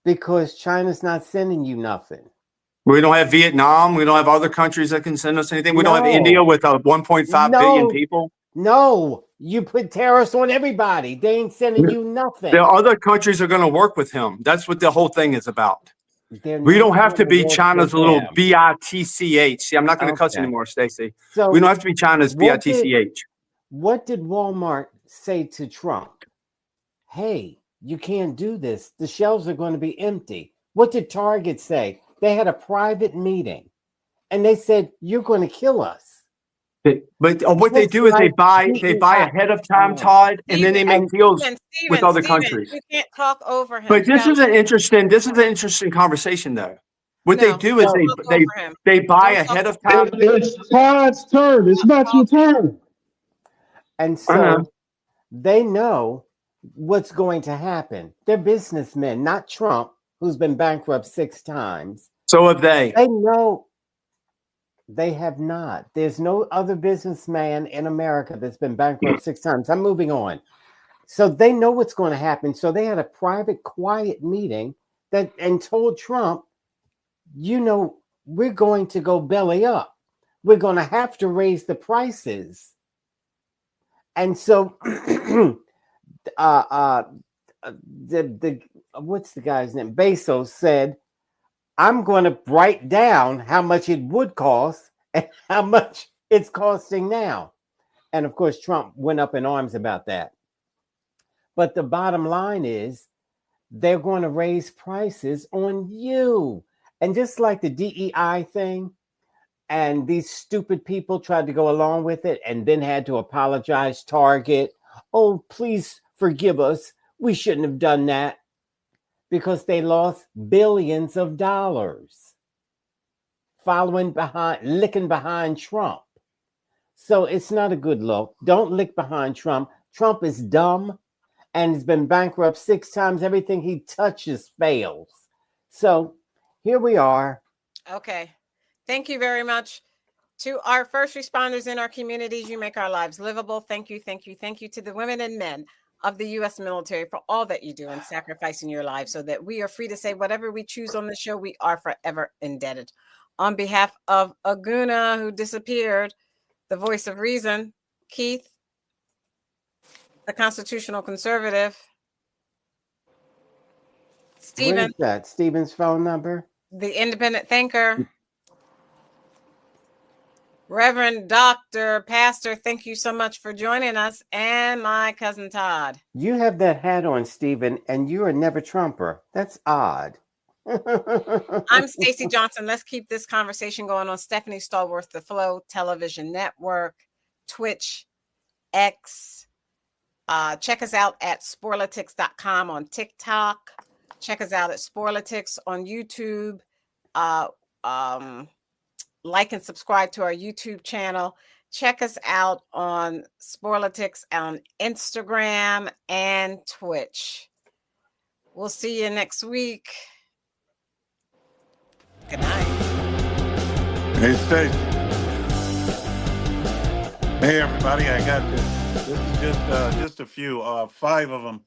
Because China's not sending you nothing. We don't have Vietnam. We don't have other countries that can send us anything. We don't have No. India with 1.5 billion people. No, you put tariffs on everybody. They ain't sending you nothing. The other countries are going to work with him. That's what the whole thing is about. We don't have to be China's little bitch. See, I'm not going to cuss anymore, Stacey. So We don't have to be China's bitch. What did Walmart say to Trump? Hey, you can't do this. The shelves are going to be empty. What did Target say? They had a private meeting, and they said, you're going to kill us. But what they do is they buy ahead of time, Todd, and then they make deals with other countries. You can't talk over him. But this is an interesting conversation, though. What they do is they buy ahead of time. It's Todd's turn. It's not your turn. And so they know what's going to happen. They're businessmen, not Trump, who's been bankrupt 6 times. So have they. They know. They have not. There's no other businessman in America that's been bankrupt 6 times. I'm moving on. So they know what's going to happen. So they had a private, quiet meeting and told Trump, we're going to go belly up. We're going to have to raise the prices. And so what's the guy's name? Bezos said, I'm going to write down how much it would cost and how much it's costing now. And of course, Trump went up in arms about that. But the bottom line is they're going to raise prices on you. And just like the DEI thing, and these stupid people tried to go along with it and then had to apologize, Target. Oh, please forgive us. We shouldn't have done that. Because they lost billions of dollars licking behind Trump. So it's not a good look. Don't lick behind Trump. Trump is dumb and has been bankrupt 6 times. Everything he touches fails. So here we are. Okay. Thank you very much to our first responders in our communities. You make our lives livable. Thank you, thank you, thank you to the women and men of the U.S. military for all that you do and sacrificing your lives so that we are free to say whatever we choose on the show. We are forever indebted. On behalf of Aguna, who disappeared, the voice of reason, Keith, the constitutional conservative, Stephen. What is that? Stephen's phone number? The independent thinker. Reverend Dr. Pastor, thank you so much for joining us. And my cousin Todd. You have that hat on, Stephen, and you're a never Trumper. That's odd. I'm Stacey Johnson. Let's keep this conversation going on Stephanie Stallworth, the Flow Television Network, Twitch, X. Check us out at SPORLITIKS.com on TikTok. Check us out at SPORLITIKS on YouTube. Like and subscribe to our YouTube channel. Check us out on SPORLITIKS on Instagram and Twitch. We'll see you next week. Good night. Hey, Stacey. Hey, everybody. I got this. This is just a few, 5 of them,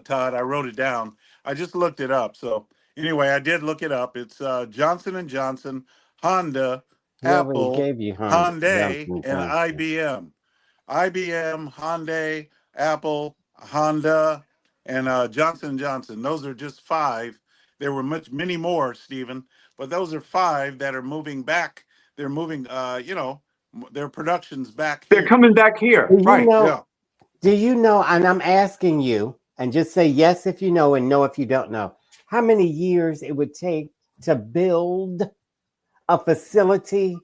Todd. I wrote it down. I just looked it up. So anyway, I did look it up. It's Johnson & Johnson, Honda, He already Apple, gave you Honda, Hyundai, Johnson & and Johnson. IBM. IBM, Hyundai, Apple, Honda, and Johnson & Johnson. Those are just 5. There were many more, Stephen, but those are 5 that are moving back. They're moving, their production's back They're here. coming back here. Do you Right. know? Yeah. Do you know? And I'm asking you, and just say yes if you know and no if you don't know. How many years it would take to build a facility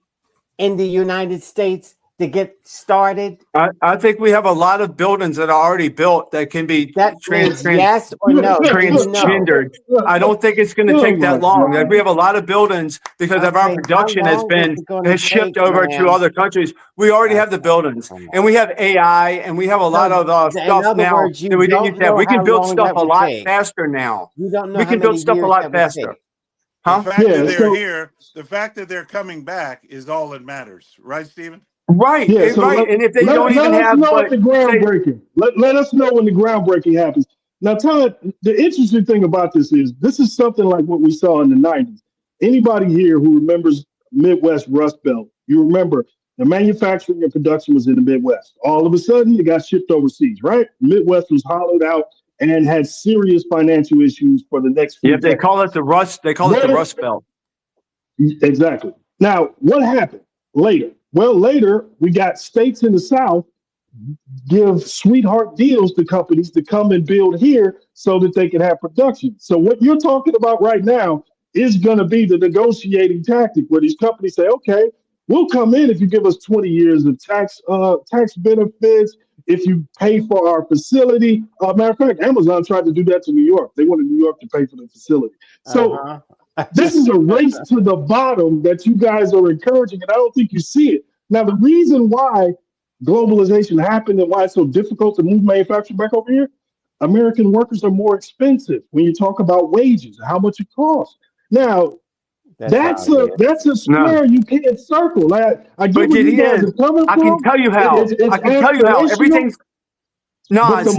in the United States to get started? I think we have a lot of buildings that are already built that can be That means yes or no. transgendered. I don't think it's going to take that long. We have a lot of buildings because of our Okay, production how has long been is it gonna shipped take, over ma'am? to other countries. We already have the buildings, and we have AI, and we have a lot of in stuff other now words, you that we didn't don't used to have. know We can how build long stuff that a would lot take. faster now. You don't know We how can build many stuff a years lot that would faster. take. The Huh? fact that they're here, the fact that they're coming back is all that matters. Right, Stephen? Right, Yeah, so right. And if they don't let even us have, know but at the groundbreaking. Let us know when the groundbreaking happens. Now, Todd, the interesting thing about this is something like what we saw in the 90s. Anybody here who remembers Midwest Rust Belt, you remember the manufacturing and production was in the Midwest. All of a sudden, it got shipped overseas, right? Midwest was hollowed out and had serious financial issues for the next few yeah, they decades. call it the Rust. They call it the Rust Belt. Exactly. Now, what happened later? Well, later we got states in the South give sweetheart deals to companies to come and build here so that they can have production. So what you're talking about right now is going to be the negotiating tactic where these companies say, okay, we'll come in if you give us 20 years of tax benefits, if you pay for our facility. Matter of fact, Amazon tried to do that to New York. They wanted New York to pay for the facility. So this is a race to the bottom that you guys are encouraging, and I don't think you see it. Now, the reason why globalization happened and why it's so difficult to move manufacturing back over here, American workers are more expensive when you talk about wages and how much it costs. Now, that's a square you can't circle. I get But where it you guys is. are coming I from. can tell you how. It's I can tell you how. aspirational.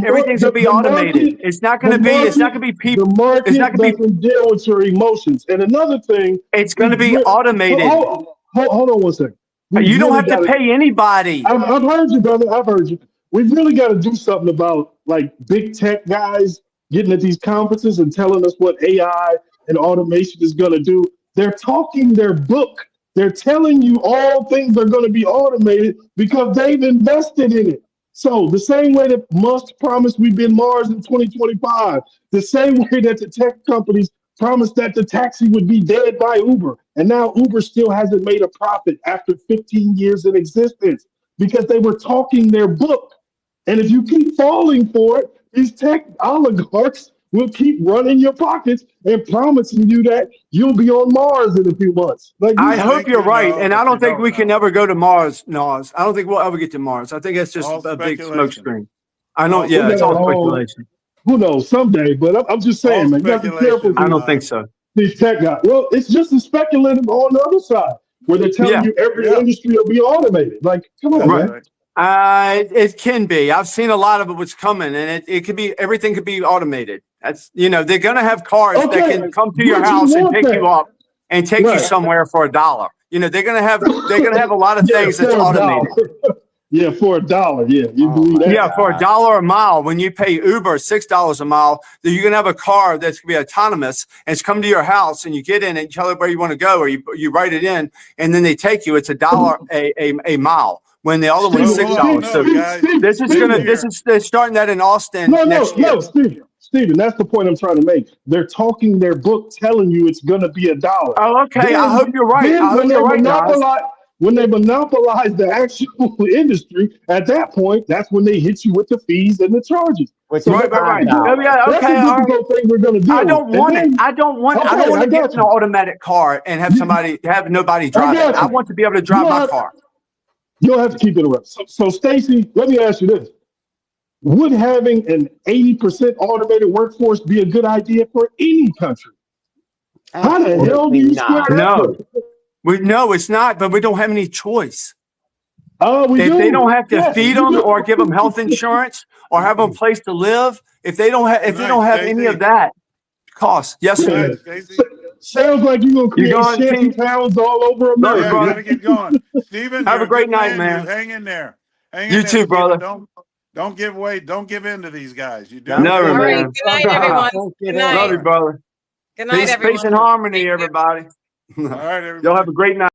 Everything's gonna be automated. It's not gonna be. It's not gonna be people. The market It's not gonna be. doesn't deal with your emotions. And another thing, It's gonna be automated. Hold on one second. You don't have to pay anybody. I've heard you, brother. I've heard you. We've really got to do something about like big tech guys getting at these conferences and telling us what AI and automation is going to do. They're talking their book. They're telling you all things are going to be automated because they've invested in it. So the same way that Musk promised we'd be in Mars in 2025, the same way that the tech companies promised that the taxi would be dead by Uber. And now Uber still hasn't made a profit after 15 years in existence because they were talking their book. And if you keep falling for it, these tech oligarchs will keep running your pockets and promising you that you'll be on Mars in a few months. Like I hope you're right, and I don't think we can ever go to Mars, Nas. I don't think we'll ever get to Mars. I think that's just a big smokescreen. I know, yeah, it's all speculation. Who knows? Someday, but I'm just saying, man, you got to be careful. I don't think so. These tech guys. Well, it's just as speculative on the other side, where they're telling you every industry will be automated. Like, come on, man. It can be. I've seen a lot of it what's coming, and it could be everything could be automated. That's they're gonna have cars that can come to your house and pick you up and take you somewhere for $1. They're gonna have a lot of things that's automated. Yeah, for $1. Yeah, you believe that? Yeah, for $1 a mile. When you pay Uber $6 a mile, then you're gonna have a car that's gonna be autonomous and it's come to your house and you get in and you tell it where you want to go, or you write it in and then they take you. It's $1 a mile. When the other one's $6. So they're starting that in Austin next year. No, Stephen, that's the point I'm trying to make. They're talking their book, telling you it's going to be $1. Oh, okay. I hope you're right. I hope you're right, guys. When they monopolize the actual industry, at that point, that's when they hit you with the fees and the charges. Right. Oh, yeah, okay. That's a difficult thing we're going to do. I don't want it. I don't want to get in an automatic car and have nobody drive it. I want to be able to drive my car. You'll have to keep it around. So Stacey, let me ask you this. Would having an 80% automated workforce be a good idea for any country? How the hell do you square that? No. No, it's not, but we don't have any choice. Oh, we do. They don't have to Yes, feed we them do. or give them health insurance or have a place to live. If they don't have, any of that cost, yes, sir. Sounds like you're gonna create going, shanty T? towns all over Love America. you, brother. Gotta get going. Steven, Have you're a great good night, man. You hang in there. Hang You in there, too, Steven. brother. Don't give way. Don't give in to these guys. You do. Never, All right. man. Good night, everyone. Good night. Love you, brother. Good night, everyone. Peace and harmony, everybody. All right, everybody. Y'all have a great night.